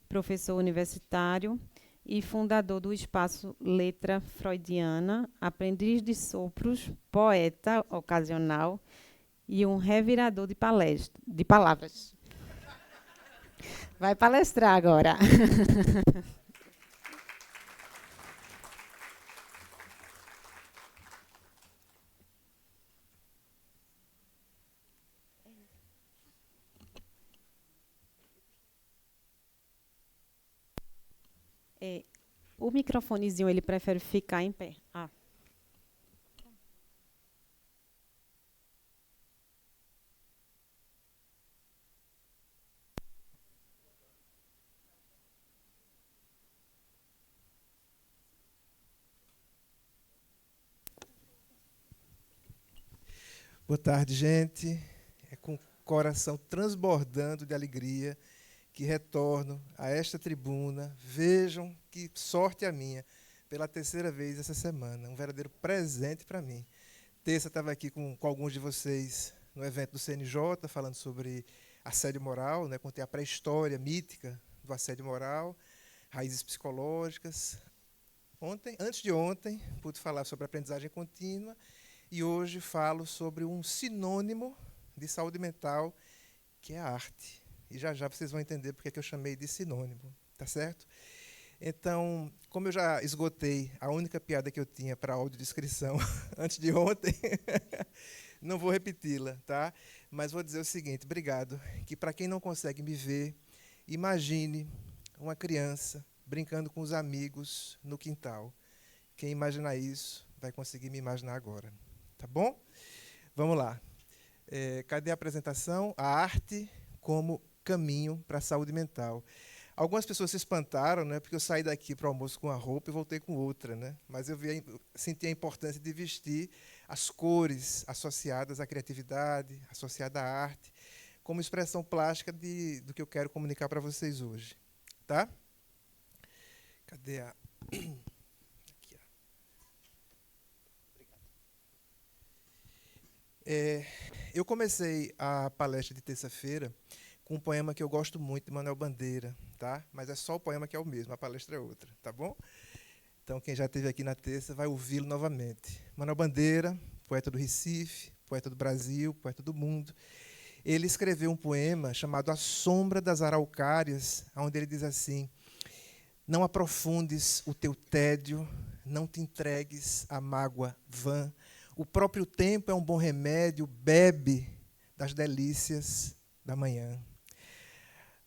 professor universitário e fundador do Espaço Letra Freudiana, aprendiz de sopros, poeta ocasional e um revirador de palavras. Vai palestrar agora. O microfonezinho, ele prefere ficar em pé. Ah. Boa tarde, gente. É com o coração transbordando de alegria que retorno a esta tribuna. Vejam que sorte a minha, pela terceira vez essa semana. Um verdadeiro presente para mim. Terça estava aqui com alguns de vocês no evento do CNJ, falando sobre assédio moral, né? Contei a pré-história mítica do assédio moral, raízes psicológicas. Antes de ontem, pude falar sobre aprendizagem contínua. E hoje falo sobre um sinônimo de saúde mental, que é a arte. E já já vocês vão entender porque é que eu chamei de sinônimo, tá certo? Então, como eu já esgotei a única piada que eu tinha para audiodescrição antes de ontem, não vou repeti-la, tá? Mas vou dizer o seguinte, obrigado, que para quem não consegue me ver, imagine uma criança brincando com os amigos no quintal. Quem imaginar isso vai conseguir me imaginar agora. Tá bom? Vamos lá. Cadê a apresentação? A arte como caminho para a saúde mental. Algumas pessoas se espantaram, né, porque eu saí daqui para o almoço com uma roupa e voltei com outra. Né? Mas eu senti a importância de vestir as cores associadas à criatividade, associadas à arte, como expressão plástica do que eu quero comunicar para vocês hoje. Tá? Cadê a... Eu comecei a palestra de terça-feira com um poema que eu gosto muito, de Manuel Bandeira, tá? Mas é só o poema que é o mesmo, a palestra é outra, tá bom? Então, quem já esteve aqui na terça vai ouvi-lo novamente. Manuel Bandeira, poeta do Recife, poeta do Brasil, poeta do mundo. Ele escreveu um poema chamado A Sombra das Araucárias, onde ele diz assim: não aprofundes o teu tédio, não te entregues à mágoa vã. O próprio tempo é um bom remédio, bebe das delícias da manhã.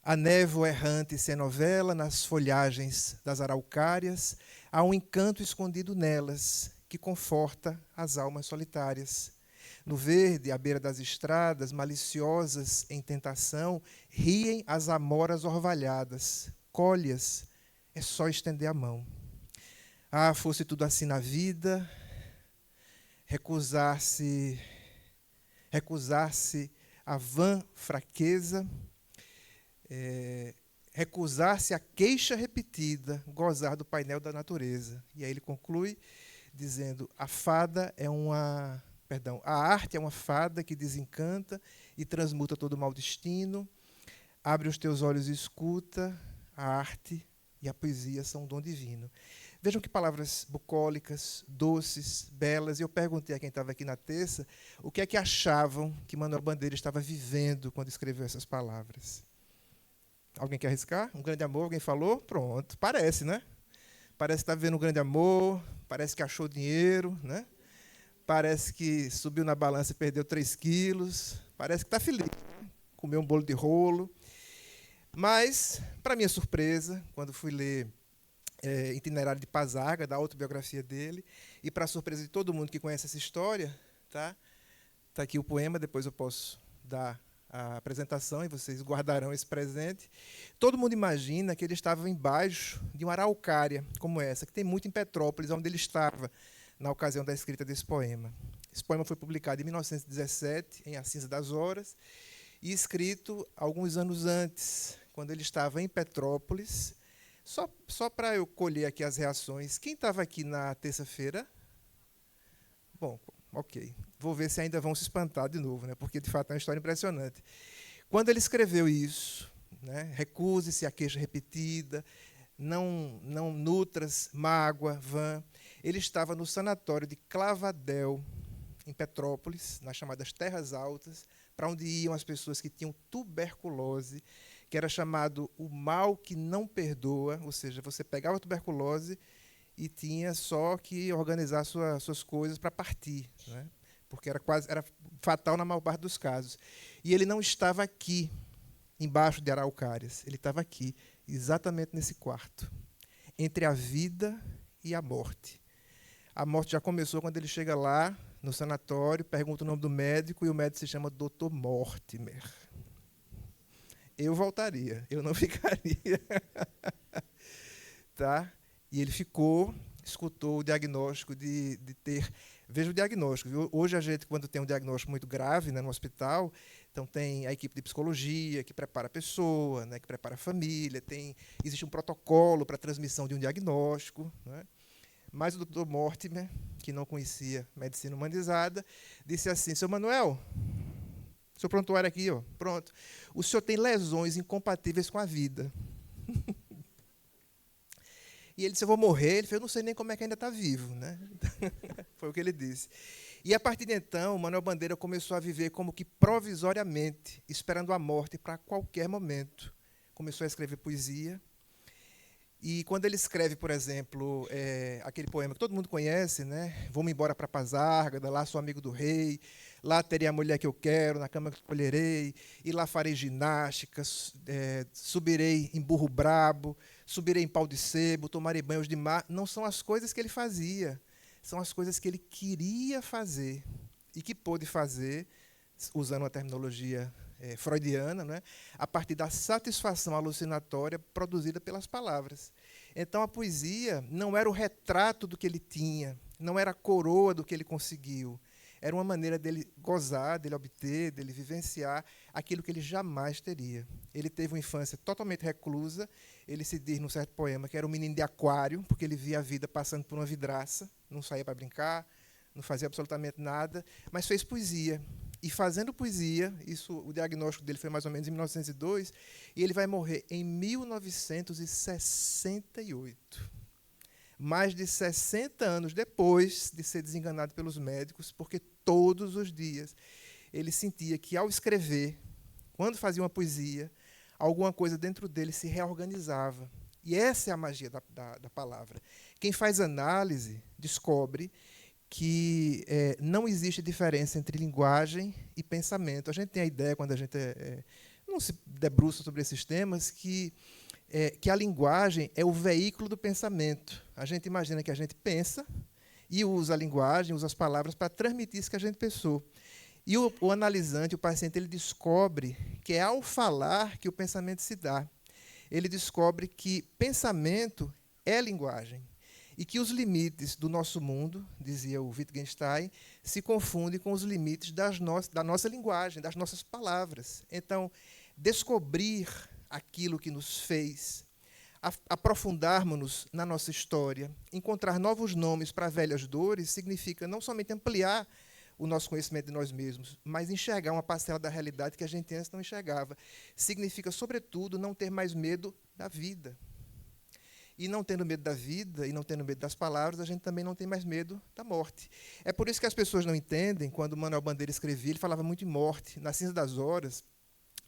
A névoa errante se enovela nas folhagens das araucárias, há um encanto escondido nelas, que conforta as almas solitárias. No verde, à beira das estradas, maliciosas em tentação, riem as amoras orvalhadas. Colhe-as, é só estender a mão. Ah, fosse tudo assim na vida... recusar-se à vã fraqueza, recusar-se à queixa repetida, gozar do painel da natureza. E aí ele conclui dizendo: a arte é uma fada que desencanta e transmuta todo o mau destino. Abre os teus olhos e escuta, a arte e a poesia são um dom divino. Vejam que palavras bucólicas, doces, belas. E eu perguntei a quem estava aqui na terça o que é que achavam que Manuel Bandeira estava vivendo quando escreveu essas palavras. Alguém quer arriscar? Um grande amor, alguém falou? Pronto, parece, né? Parece que está vivendo um grande amor, parece que achou dinheiro, né? Parece que subiu na balança e perdeu 3 quilos, parece que está feliz, né? Comeu um bolo de rolo. Mas, para minha surpresa, quando fui ler Itinerário de Pazaga, da autobiografia dele, e para a surpresa de todo mundo que conhece essa história, tá aqui o poema, depois eu posso dar a apresentação e vocês guardarão esse presente. Todo mundo imagina que ele estava embaixo de uma araucária como essa, que tem muito em Petrópolis, onde ele estava na ocasião da escrita desse poema. Esse poema foi publicado em 1917, em A Cinza das Horas, e escrito alguns anos antes, quando ele estava em Petrópolis. Só para eu colher aqui as reações. Quem estava aqui na terça-feira? Bom, ok. Vou ver se ainda vão se espantar de novo, né? Porque, de fato, é uma história impressionante. Quando ele escreveu isso, né, recuse-se à queixa repetida, não nutras mágoa vã, ele estava no sanatório de Clavadel, em Petrópolis, nas chamadas Terras Altas, para onde iam as pessoas que tinham tuberculose, que era chamado o mal que não perdoa, ou seja, você pegava a tuberculose e tinha só que organizar suas coisas para partir, né? Porque era fatal na maior parte dos casos. E ele não estava aqui, embaixo de araucárias, ele estava aqui, exatamente nesse quarto. entre a vida e a morte. A morte já começou quando ele chega lá, no sanatório, pergunta o nome do médico, e o médico se chama Dr. Mortimer. Eu voltaria, eu não ficaria. Tá? E ele ficou, escutou o diagnóstico de ter... Veja o diagnóstico. Viu? Hoje a gente, quando tem um diagnóstico muito grave, né, no hospital, então tem a equipe de psicologia que prepara a pessoa, né, que prepara a família, existe um protocolo para a transmissão de um diagnóstico. Né? Mas o Dr. Mortimer, que não conhecia medicina humanizada, disse assim: seu Manuel, seu prontuário aqui, ó, pronto. O senhor tem lesões incompatíveis com a vida. E ele disse: eu vou morrer. Ele falou: eu não sei nem como é que ainda está vivo. Né? Foi o que ele disse. E, a partir de então, Manuel Bandeira começou a viver como que provisoriamente, esperando a morte para qualquer momento. Começou a escrever poesia. E, quando ele escreve, por exemplo, aquele poema que todo mundo conhece, né? Vou-me embora para Pazárgada, lá sou amigo do rei, lá terei a mulher que eu quero, na cama que escolherei, e lá farei ginástica, subirei em burro brabo, subirei em pau de sebo, tomarei banhos de mar. Não são as coisas que ele fazia, são as coisas que ele queria fazer e que pôde fazer, usando uma terminologia freudiana, né, a partir da satisfação alucinatória produzida pelas palavras. Então, a poesia não era o retrato do que ele tinha, não era a coroa do que ele conseguiu, era uma maneira dele gozar, dele obter, dele vivenciar aquilo que ele jamais teria. Ele teve uma infância totalmente reclusa. Ele se diz, num certo poema, que era um menino de aquário, porque ele via a vida passando por uma vidraça, não saía para brincar, não fazia absolutamente nada, mas fez poesia. E, fazendo poesia, o diagnóstico dele foi mais ou menos em 1902, e ele vai morrer em 1968. Mais de 60 anos depois de ser desenganado pelos médicos, porque todos os dias ele sentia que, ao escrever, quando fazia uma poesia, alguma coisa dentro dele se reorganizava. E essa é a magia da palavra. Quem faz análise descobre que não existe diferença entre linguagem e pensamento. A gente tem a ideia, quando a gente não se debruça sobre esses temas, que a linguagem é o veículo do pensamento. A gente imagina que a gente pensa e usa a linguagem, usa as palavras para transmitir isso que a gente pensou. E o analisante, o paciente, ele descobre que é ao falar que o pensamento se dá. Ele descobre que pensamento é linguagem e que os limites do nosso mundo, dizia o Wittgenstein, se confundem com os limites da nossa linguagem, das nossas palavras. Então, descobrir aquilo que nos fez, aprofundarmos-nos na nossa história, encontrar novos nomes para velhas dores, significa não somente ampliar o nosso conhecimento de nós mesmos, mas enxergar uma parcela da realidade que a gente antes não enxergava. Significa, sobretudo, não ter mais medo da vida. E, não tendo medo da vida, e não tendo medo das palavras, a gente também não tem mais medo da morte. É por isso que as pessoas não entendem, quando Manuel Bandeira escrevia, ele falava muito em morte. Na Cinza das Horas,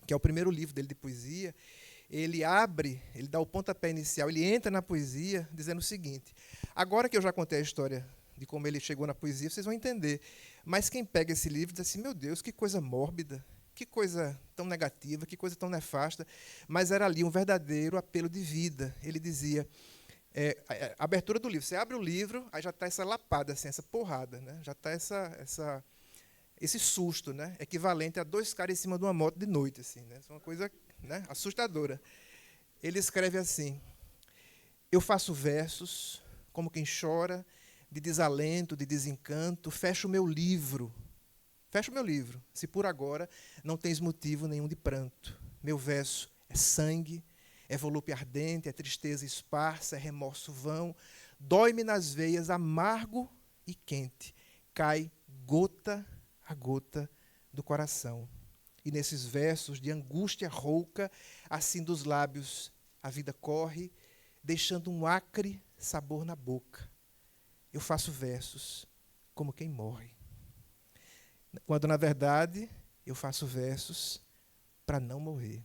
que é o primeiro livro dele de poesia, ele dá o pontapé inicial, ele entra na poesia dizendo o seguinte: agora que eu já contei a história de como ele chegou na poesia, vocês vão entender. Mas quem pega esse livro diz assim: meu Deus, que coisa mórbida, que coisa tão negativa, que coisa tão nefasta. Mas era ali um verdadeiro apelo de vida. Ele dizia, a abertura do livro, você abre o livro, aí já está essa lapada, assim, essa porrada, né? Já está esse susto, né? Equivalente a 2 caras em cima de uma moto de noite. Assim, né? Isso é uma coisa, né, assustadora. Ele escreve assim: eu faço versos como quem chora, de desalento, de desencanto, fecho o meu livro, se por agora não tens motivo nenhum de pranto. Meu verso é sangue, é volúpia ardente, é tristeza esparsa, é remorso vão, dói-me nas veias, amargo e quente, cai gota a gota do coração. E nesses versos de angústia rouca, assim dos lábios a vida corre, deixando um acre sabor na boca. Eu faço versos como quem morre. Quando, na verdade, eu faço versos para não morrer.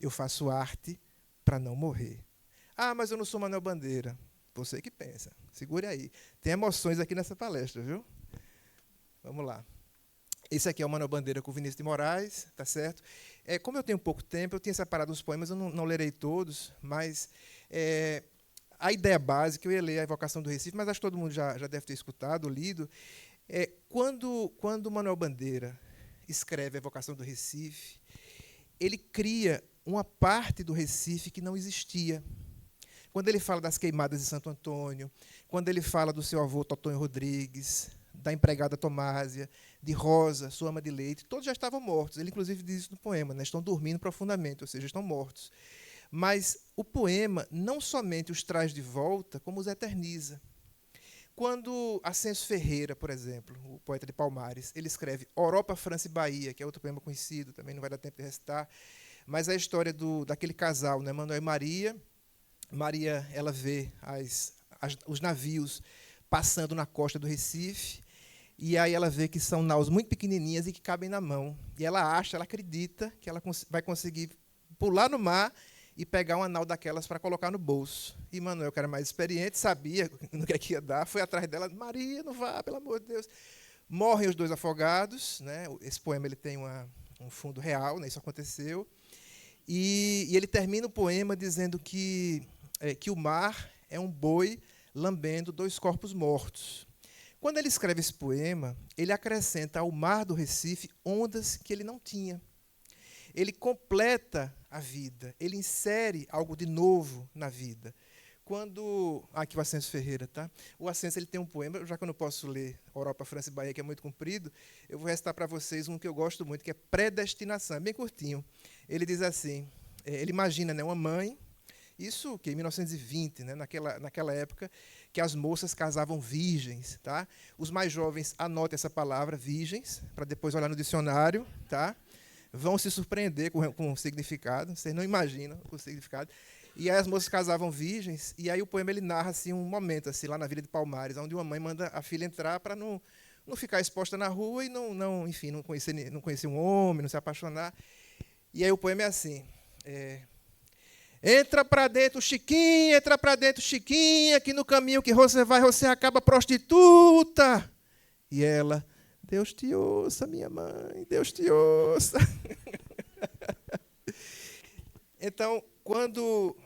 Eu faço arte para não morrer. Ah, mas eu não sou Manuel Bandeira. Você que pensa. Segure aí. Tem emoções aqui nessa palestra, viu? Vamos lá. Esse aqui é o Manuel Bandeira com Vinícius de Moraes, tá certo? Como eu tenho pouco tempo, eu tinha separado os poemas, eu não lerei todos, mas a ideia básica, eu ia ler a Evocação do Recife, mas acho que todo mundo já deve ter escutado, lido, quando Manuel Bandeira escreve a Evocação do Recife, ele cria uma parte do Recife que não existia. Quando ele fala das queimadas de Santo Antônio, quando ele fala do seu avô Totonho Rodrigues, da empregada Tomásia, de Rosa, sua ama de leite, todos já estavam mortos. Ele, inclusive, diz isso no poema, né? Estão dormindo profundamente, ou seja, estão mortos. Mas o poema não somente os traz de volta, como os eterniza. Quando Ascenso Ferreira, por exemplo, o poeta de Palmares, ele escreve Europa, França e Bahia, que é outro poema conhecido, também não vai dar tempo de recitar, mas a história daquele casal, né, Manuel e Maria. Maria, ela vê os navios passando na costa do Recife, e aí ela vê que são naus muito pequenininhas e que cabem na mão. E ela acredita que ela vai conseguir pular no mar e pegar uma nau daquelas para colocar no bolso. E Manuel, que era mais experiente, sabia no que ia dar, foi atrás dela. Maria, não vá, pelo amor de Deus. Morrem os dois afogados. Né? Esse poema ele tem um fundo real, né? Isso aconteceu. E ele termina o poema dizendo que o mar é um boi lambendo dois corpos mortos. Quando ele escreve esse poema, ele acrescenta ao mar do Recife ondas que ele não tinha. Ele completa a vida, ele insere algo de novo na vida. Aqui o Ascenso Ferreira, tá? O Ascenso ele tem um poema, já que eu não posso ler Europa, França e Bahia, que é muito comprido, eu vou recitar para vocês um que eu gosto muito, que é Predestinação, é bem curtinho. Ele diz assim, ele imagina, né, uma mãe, isso que em 1920, né, naquela época, que as moças casavam virgens. Tá? Os mais jovens anotem essa palavra, virgens, para depois olhar no dicionário. Tá? Vão se surpreender com o significado, vocês não imaginam o significado. E aí as moças casavam virgens, e aí o poema ele narra assim, um momento assim, lá na Vila de Palmares, onde uma mãe manda a filha entrar para não ficar exposta na rua e enfim, não conhecer um homem, não se apaixonar. E aí o poema é assim... Entra para dentro, Chiquinha, que no caminho que você vai, você acaba prostituta. E ela, Deus te ouça, minha mãe, Deus te ouça. Então,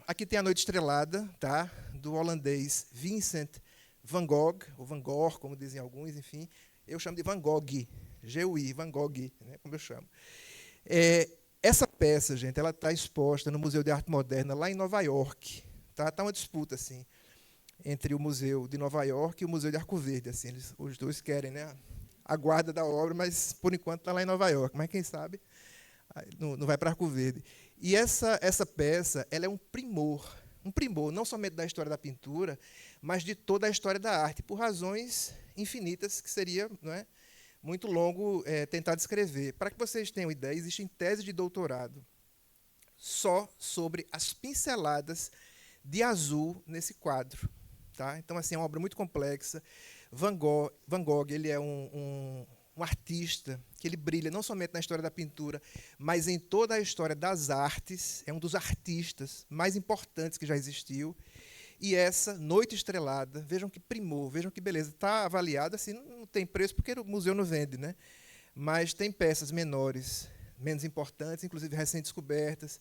aqui tem A Noite Estrelada, tá? Do holandês Vincent van Gogh, ou Van Gogh, como dizem alguns, enfim. Eu chamo de Van Gogh, G-U-I, Van Gogh, né, como eu chamo. Essa peça, gente, ela está exposta no Museu de Arte Moderna, lá em Nova York. Tá uma disputa assim, entre o Museu de Nova York e o Museu de Arco Verde. Assim, os dois querem, né, a guarda da obra, mas, por enquanto, está lá em Nova York. Mas, quem sabe, não vai para Arco Verde. E essa peça ela é um primor, não somente da história da pintura, mas de toda a história da arte, por razões infinitas, que seria... Não é, muito longo tentar descrever. Para que vocês tenham ideia, existem teses de doutorado só sobre as pinceladas de azul nesse quadro. Tá? Então, assim, é uma obra muito complexa. Van Gogh ele é um artista que ele brilha não somente na história da pintura, mas em toda a história das artes. É um dos artistas mais importantes que já existiu. E essa Noite Estrelada, vejam que primor, vejam que beleza. Está avaliada, assim, não tem preço porque o museu não vende, né? Mas tem peças menores, menos importantes, inclusive recém-descobertas,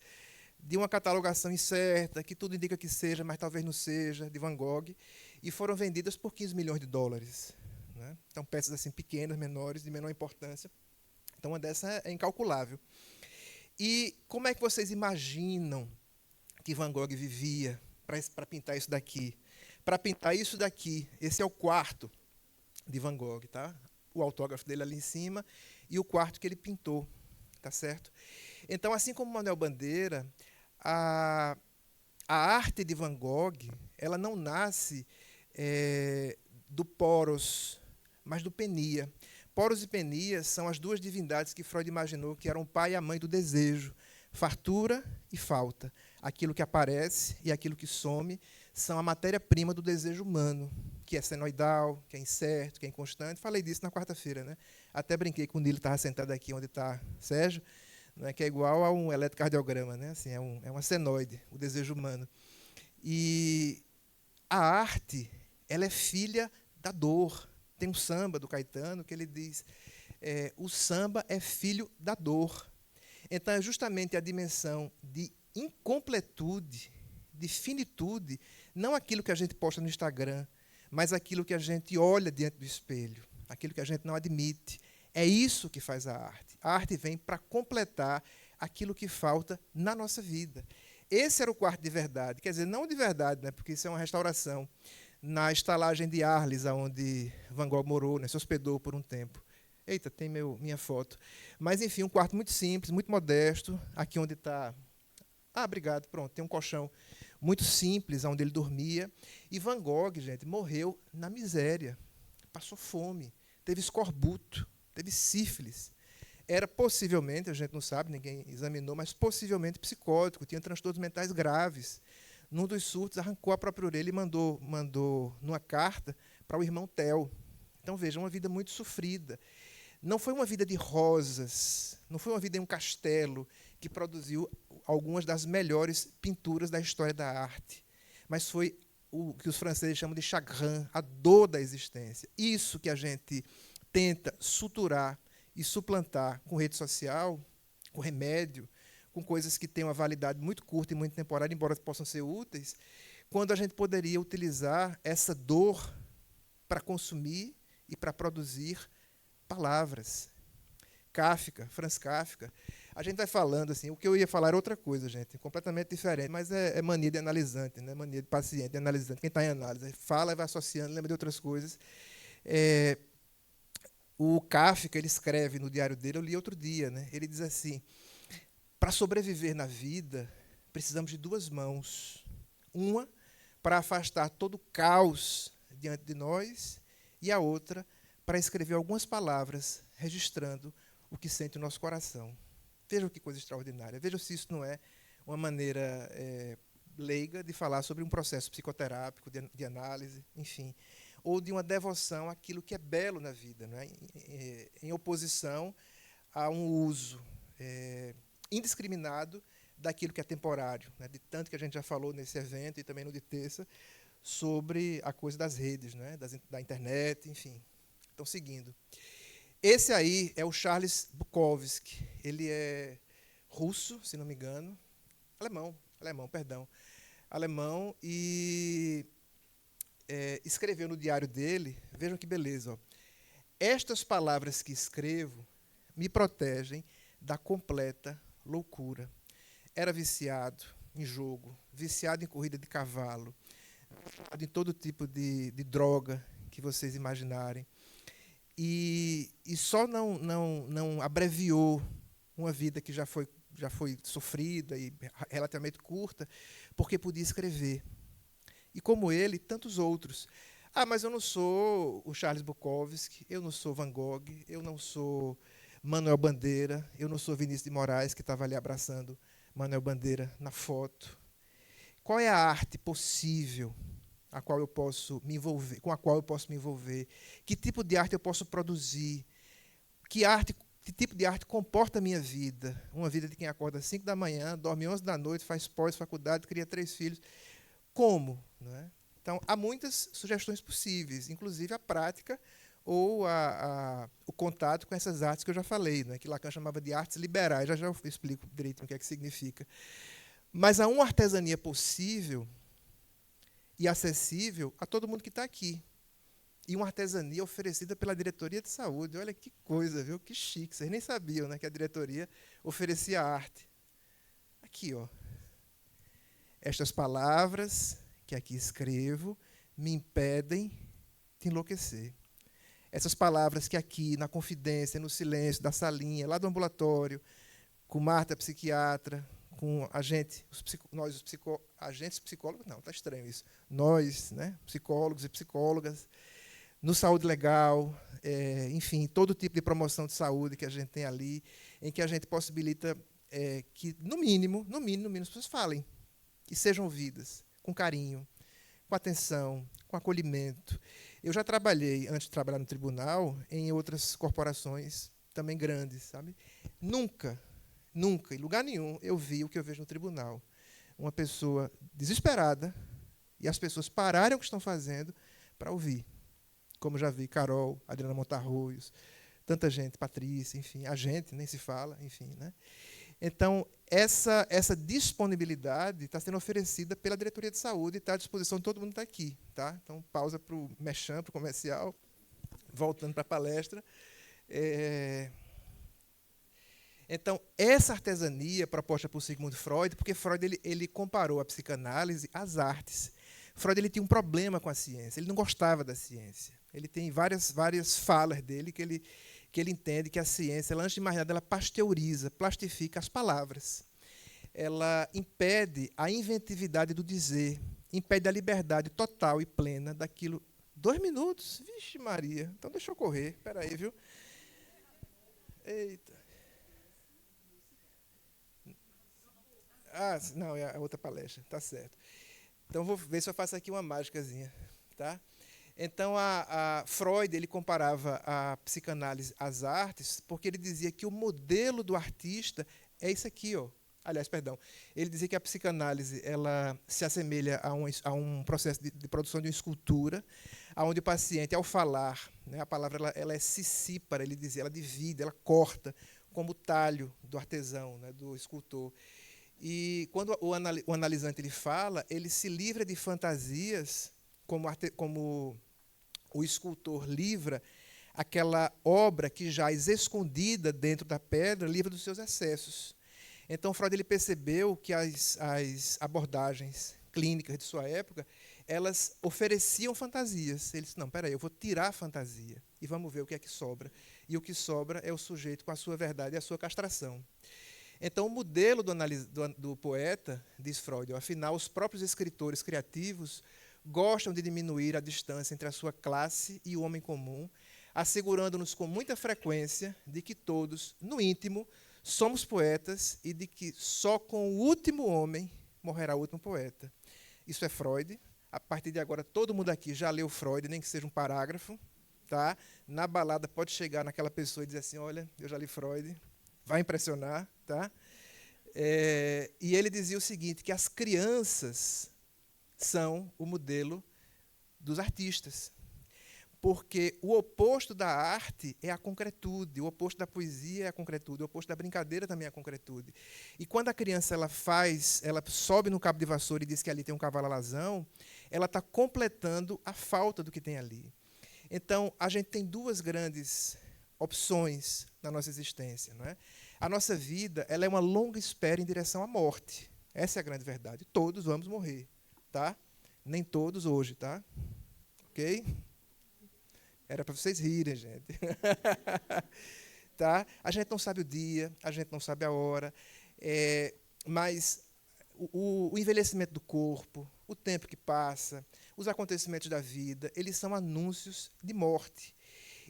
de uma catalogação incerta, que tudo indica que seja, mas talvez não seja, de Van Gogh, e foram vendidas por $15 milhões. Né? Então, peças assim, pequenas, menores, de menor importância. Então, uma dessa é incalculável. E como é que vocês imaginam que Van Gogh vivia para pintar isso daqui? Para pintar isso daqui, esse é o quarto de Van Gogh, tá? O autógrafo dele ali em cima e o quarto que ele pintou, tá certo? Então, assim como Manuel Bandeira, a arte de Van Gogh, ela não nasce do Poros, mas do Penia. Poros e Penia são as duas divindades que Freud imaginou que eram o pai e a mãe do desejo, fartura e falta. Aquilo que aparece e aquilo que some são a matéria-prima do desejo humano, que é senoidal, que é incerto, que é inconstante. Falei disso na quarta-feira, né? Até brinquei com o Nilo, estava sentado aqui onde está Sérgio, né? Que é igual a um eletrocardiograma, né? Assim, é uma senoide, o desejo humano. E a arte, ela é filha da dor. Tem um samba do Caetano que ele diz, o samba é filho da dor. Então, é justamente a dimensão de incompletude, de finitude, não aquilo que a gente posta no Instagram, mas aquilo que a gente olha diante do espelho, aquilo que a gente não admite. É isso que faz a arte. A arte vem para completar aquilo que falta na nossa vida. Esse era o quarto de verdade. Quer dizer, não de verdade, né, porque isso é uma restauração, na estalagem de Arles, onde Van Gogh morou, né, se hospedou por um tempo. Eita, tem minha foto. Mas, enfim, um quarto muito simples, muito modesto. Aqui onde está... Ah, obrigado, pronto. Tem um colchão muito simples, onde ele dormia. E Van Gogh, gente, morreu na miséria. Passou fome, teve escorbuto, teve sífilis. Era possivelmente, a gente não sabe, ninguém examinou, mas possivelmente psicótico, tinha transtornos mentais graves. Num dos surtos, arrancou a própria orelha e mandou numa carta para o irmão Theo. Então, veja, uma vida muito sofrida. Não foi uma vida de rosas, não foi uma vida em um castelo que produziu algumas das melhores pinturas da história da arte, mas foi o que os franceses chamam de chagrin, a dor da existência. Isso que a gente tenta suturar e suplantar com rede social, com remédio, com coisas que têm uma validade muito curta e muito temporária, embora possam ser úteis, quando a gente poderia utilizar essa dor para consumir e para produzir palavras. Kafka, Franz Kafka. A gente vai falando assim, o que eu ia falar era outra coisa, gente, completamente diferente, mas é mania de analisante, né? Mania de paciente, de analisante. Quem está em análise fala e vai associando, lembra de outras coisas. O Kafka, ele escreve no diário dele, eu li outro dia, né? Ele diz assim: para sobreviver na vida, precisamos de duas mãos. Uma para afastar todo o caos diante de nós, e a outra para escrever algumas palavras registrando o que sente o nosso coração. Vejam que coisa extraordinária. Vejam se isso não é uma maneira leiga de falar sobre um processo psicoterápico, de análise, enfim, ou de uma devoção àquilo que é belo na vida, né? Em oposição a um uso indiscriminado daquilo que é temporário, né? De tanto que a gente já falou nesse evento e também no de terça, sobre a coisa das redes, né? Da internet, enfim. Então, seguindo. Esse aí é o Charles Bukowski. Ele é russo, se não me engano. Alemão, e escreveu no diário dele, vejam que beleza, ó, estas palavras que escrevo me protegem da completa loucura. Era viciado em jogo, viciado em corrida de cavalo, viciado em todo tipo de droga que vocês imaginarem. E só não abreviou uma vida que já foi sofrida e relativamente curta, porque podia escrever. E como ele, tantos outros. Ah, mas eu não sou o Charles Bukowski, eu não sou Van Gogh, eu não sou Manuel Bandeira, eu não sou Vinícius de Moraes, que estava ali abraçando Manuel Bandeira na foto. Qual é a arte possível com a qual eu posso me envolver? Que tipo de arte eu posso produzir? Que tipo de arte comporta a minha vida? Uma vida de quem acorda às 5 da manhã, dorme 11 da noite, faz pós-faculdade, cria 3 filhos. Como? Não é? Então, há muitas sugestões possíveis, inclusive a prática ou o contato com essas artes que eu já falei, né, que Lacan chamava de artes liberais. Já eu explico direito o que é que significa. Mas há uma artesania possível e acessível a todo mundo que está aqui. E uma artesania oferecida pela Diretoria de Saúde. Olha que coisa, viu? Que chique. Vocês nem sabiam, né, que a diretoria oferecia arte. Aqui, ó. Estas palavras que aqui escrevo me impedem de enlouquecer. Essas palavras que aqui, na confidência, no silêncio da salinha, lá do ambulatório, com Marta, psiquiatra, com a gente, agentes psicólogos, não, está estranho isso. Nós, né, psicólogos e psicólogas, no Saúde Legal, enfim, todo tipo de promoção de saúde que a gente tem ali, em que a gente possibilita que, no mínimo, as pessoas falem e sejam ouvidas com carinho, com atenção, com acolhimento. Eu já trabalhei, antes de trabalhar no tribunal, em outras corporações também grandes, sabe? Nunca, em lugar nenhum, eu vi o que eu vejo no tribunal. Uma pessoa desesperada e as pessoas pararem o que estão fazendo para ouvir. Como já vi Carol, Adriana Montarroios, tanta gente, Patrícia, enfim, a gente nem se fala, enfim, né? Então, essa disponibilidade está sendo oferecida pela Diretoria de Saúde e está à disposição de todo mundo que está aqui. Tá? Então, pausa para o merchan, para o comercial, voltando para a palestra. Então, essa artesania proposta por Sigmund Freud, porque Freud ele comparou a psicanálise às artes. Freud ele tinha um problema com a ciência, ele não gostava da ciência. Ele tem várias falas dele que ele entende que a ciência, ela, antes de mais nada, ela pasteuriza, plastifica as palavras. Ela impede a inventividade do dizer, impede a liberdade total e plena daquilo. 2 minutos? Vixe Maria, então deixa eu correr, espera aí, viu? Eita. Não, é a outra palestra, tá certo. Então, vou ver se eu faço aqui uma mágicazinha. Tá? Então, a Freud ele comparava a psicanálise às artes, porque ele dizia que o modelo do artista é isso aqui. Ó. Aliás, perdão. Ele dizia que a psicanálise ela se assemelha a um processo de produção de uma escultura, onde o paciente, ao falar, né, a palavra ela é cissípara, ele dizia, ela divide, ela corta, como o talho do artesão, né, do escultor. E quando o analisante ele fala, ele se livra de fantasias, como o escultor livra aquela obra que jaz escondida dentro da pedra, livra dos seus excessos. Então, Freud ele percebeu que as abordagens clínicas de sua época, elas ofereciam fantasias. Ele disse, não, peraí, eu vou tirar a fantasia e vamos ver o que é que sobra. E o que sobra é o sujeito com a sua verdade e a sua castração. Então, o modelo do poeta, diz Freud, afinal, os próprios escritores criativos gostam de diminuir a distância entre a sua classe e o homem comum, assegurando-nos com muita frequência de que todos, no íntimo, somos poetas e de que só com o último homem morrerá o último poeta. Isso é Freud. A partir de agora, todo mundo aqui já leu Freud, nem que seja um parágrafo. Tá? Na balada, pode chegar naquela pessoa e dizer assim, olha, eu já li Freud. Vai impressionar. Tá? E ele dizia o seguinte, que as crianças são o modelo dos artistas. Porque o oposto da arte é a concretude, o oposto da poesia é a concretude, o oposto da brincadeira também é a concretude. E quando a criança ela sobe no cabo de vassoura e diz que ali tem um cavalo alazão, ela está completando a falta do que tem ali. Então, a gente tem duas grandes opções na nossa existência. Não é? A nossa vida ela é uma longa espera em direção à morte. Essa é a grande verdade. Todos vamos morrer. Tá? Nem todos hoje. Tá? Ok? Era para vocês rirem, gente. Tá? A gente não sabe o dia, a gente não sabe a hora, mas o envelhecimento do corpo, o tempo que passa, os acontecimentos da vida, eles são anúncios de morte.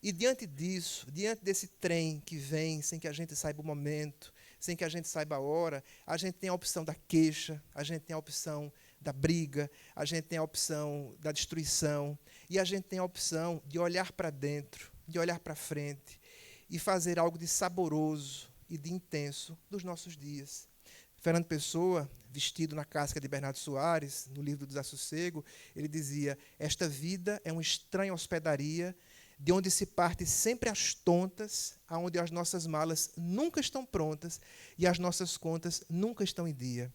E diante disso, diante desse trem que vem sem que a gente saiba o momento, sem que a gente saiba a hora, a gente tem a opção da queixa, a gente tem a opção da briga, a gente tem a opção da destruição, e a gente tem a opção de olhar para dentro, de olhar para frente, e fazer algo de saboroso e de intenso dos nossos dias. Fernando Pessoa, vestido na casca de Bernardo Soares, no livro do Desassossego, ele dizia, esta vida é uma estranha hospedaria, de onde se parte sempre às tontas, aonde as nossas malas nunca estão prontas e as nossas contas nunca estão em dia.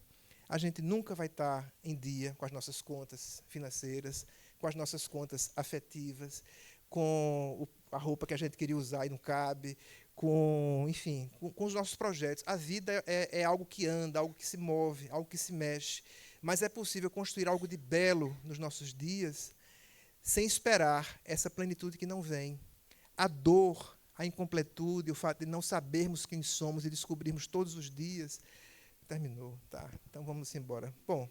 A gente nunca vai estar em dia com as nossas contas financeiras, com as nossas contas afetivas, com a roupa que a gente queria usar e não cabe, enfim, com os nossos projetos. A vida é algo que anda, algo que se move, algo que se mexe. Mas é possível construir algo de belo nos nossos dias sem esperar essa plenitude que não vem. A dor, a incompletude, o fato de não sabermos quem somos e descobrirmos todos os dias. Terminou, tá. Então vamos embora. Bom,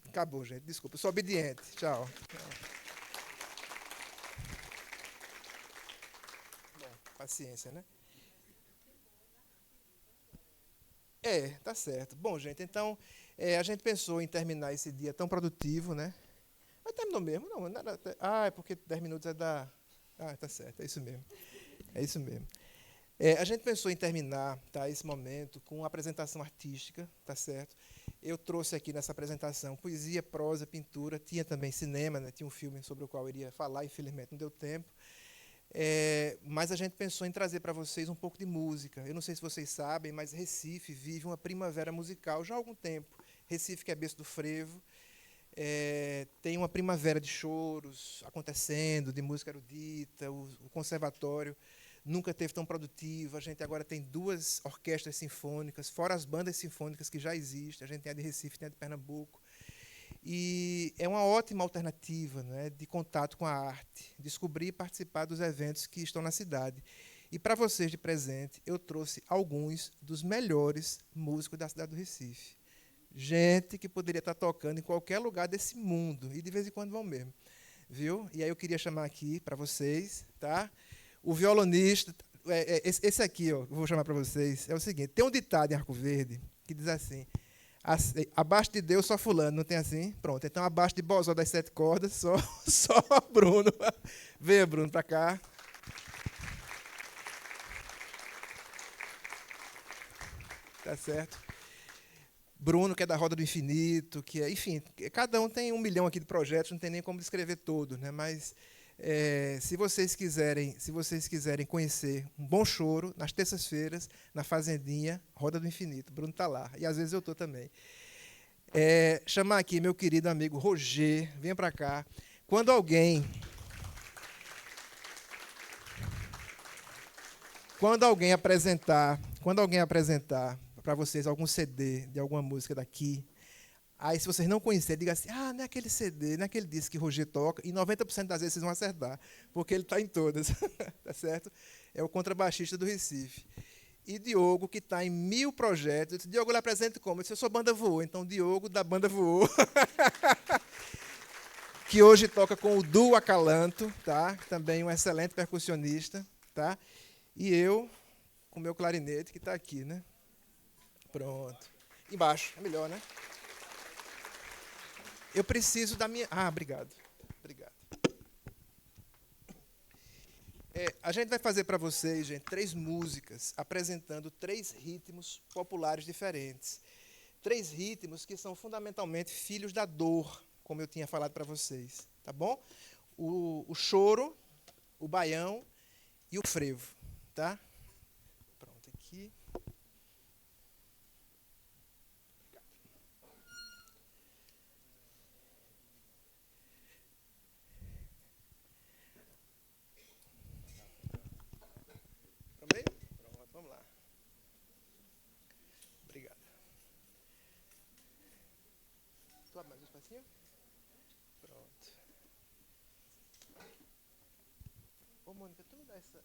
acabou, gente. Desculpa, eu sou obediente. Tchau. Bom, paciência, né? Tá certo. Bom, gente, então, a gente pensou em terminar esse dia tão produtivo, né? Mas terminou mesmo? Não, nada. É porque 10 minutos é da... tá certo, é isso mesmo. É isso mesmo. A gente pensou em terminar, tá, esse momento com uma apresentação artística, tá certo? Eu trouxe aqui nessa apresentação poesia, prosa, pintura, tinha também cinema, né, tinha um filme sobre o qual eu iria falar, infelizmente não deu tempo. Mas a gente pensou em trazer para vocês um pouco de música. Eu não sei se vocês sabem, mas Recife vive uma primavera musical já há algum tempo. Recife, que é berço do frevo, tem uma primavera de choros acontecendo, de música erudita, o conservatório nunca teve tão produtivo. A gente agora tem 2 orquestras sinfônicas, fora as bandas sinfônicas que já existem. A gente tem a de Recife, tem a de Pernambuco. E é uma ótima alternativa, né, de contato com a arte, descobrir e participar dos eventos que estão na cidade. E para vocês de presente, eu trouxe alguns dos melhores músicos da cidade do Recife. Gente que poderia estar tocando em qualquer lugar desse mundo, e de vez em quando vão mesmo. Viu? E aí eu queria chamar aqui para vocês, tá? O violonista, esse aqui, ó, eu vou chamar para vocês, é o seguinte: tem um ditado em Arco Verde que diz assim: abaixo de Deus só fulano, não tem assim? Pronto, então abaixo de Bozó das 7 cordas, só Bruno. Venha, Bruno, para cá. Tá certo? Bruno, que é da Roda do Infinito, que é, enfim, cada um tem 1 milhão aqui de projetos, não tem nem como descrever todos, né? Mas se vocês quiserem conhecer um bom choro, nas terças-feiras, na Fazendinha, Roda do Infinito, Bruno está lá, e às vezes eu estou também. Chamar aqui meu querido amigo Roger, venha para cá. Quando alguém apresentar para vocês algum CD de alguma música daqui, aí, se vocês não conhecerem, diga assim: não é aquele CD, não é aquele disco que Roger toca, e 90% das vezes vocês vão acertar, porque ele está em todas, tá certo? É o contrabaixista do Recife. E Diogo, que está em 1000 projetos. Eu disse: Diogo, ele apresenta como? Eu disse: eu sou banda Voou. Então, Diogo, da banda Voou, que hoje toca com o Duo Acalanto, tá? Também um excelente percussionista, tá? E eu, com o meu clarinete, que está aqui, né? Pronto. Embaixo, é melhor, né? Eu preciso da minha... obrigado. Obrigado. A gente vai fazer para vocês, gente, 3 músicas apresentando 3 ritmos populares diferentes. 3 ritmos que são fundamentalmente filhos da dor, como eu tinha falado para vocês. Tá bom? O choro, o baião e o frevo. Tá? Pronto, aqui. Pronto, vamos lá. Obrigado. Tu abre mais um espacinho? Pronto. Ô, Mônica, tu me dá isso.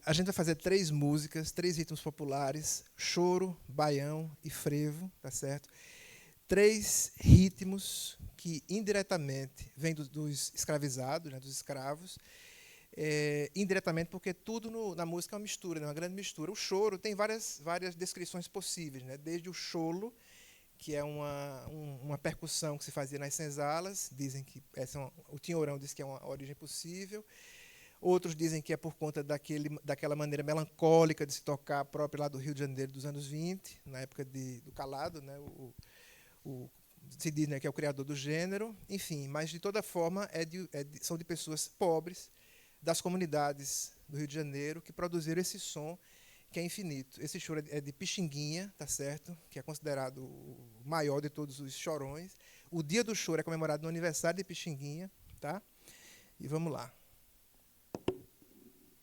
A gente vai fazer 3 músicas, 3 ritmos populares: choro, baião e frevo, tá certo? 3 ritmos que indiretamente vêm dos escravizados, né, dos escravos, indiretamente porque tudo na música é uma mistura, né, uma grande mistura. O choro tem várias descrições possíveis, né, desde o cholo, que é uma percussão que se fazia nas senzalas, dizem que o Tinhorão diz que é uma origem possível. Outros dizem que é por conta daquela maneira melancólica de se tocar própria lá do Rio de Janeiro dos anos 20, na época do Calado, né, se diz, né, que é o criador do gênero. Enfim, mas de toda forma são de pessoas pobres das comunidades do Rio de Janeiro que produziram esse som que é infinito. Esse choro é de Pixinguinha, tá certo? Que é considerado o maior de todos os chorões. O dia do choro é comemorado no aniversário de Pixinguinha, tá? E vamos lá.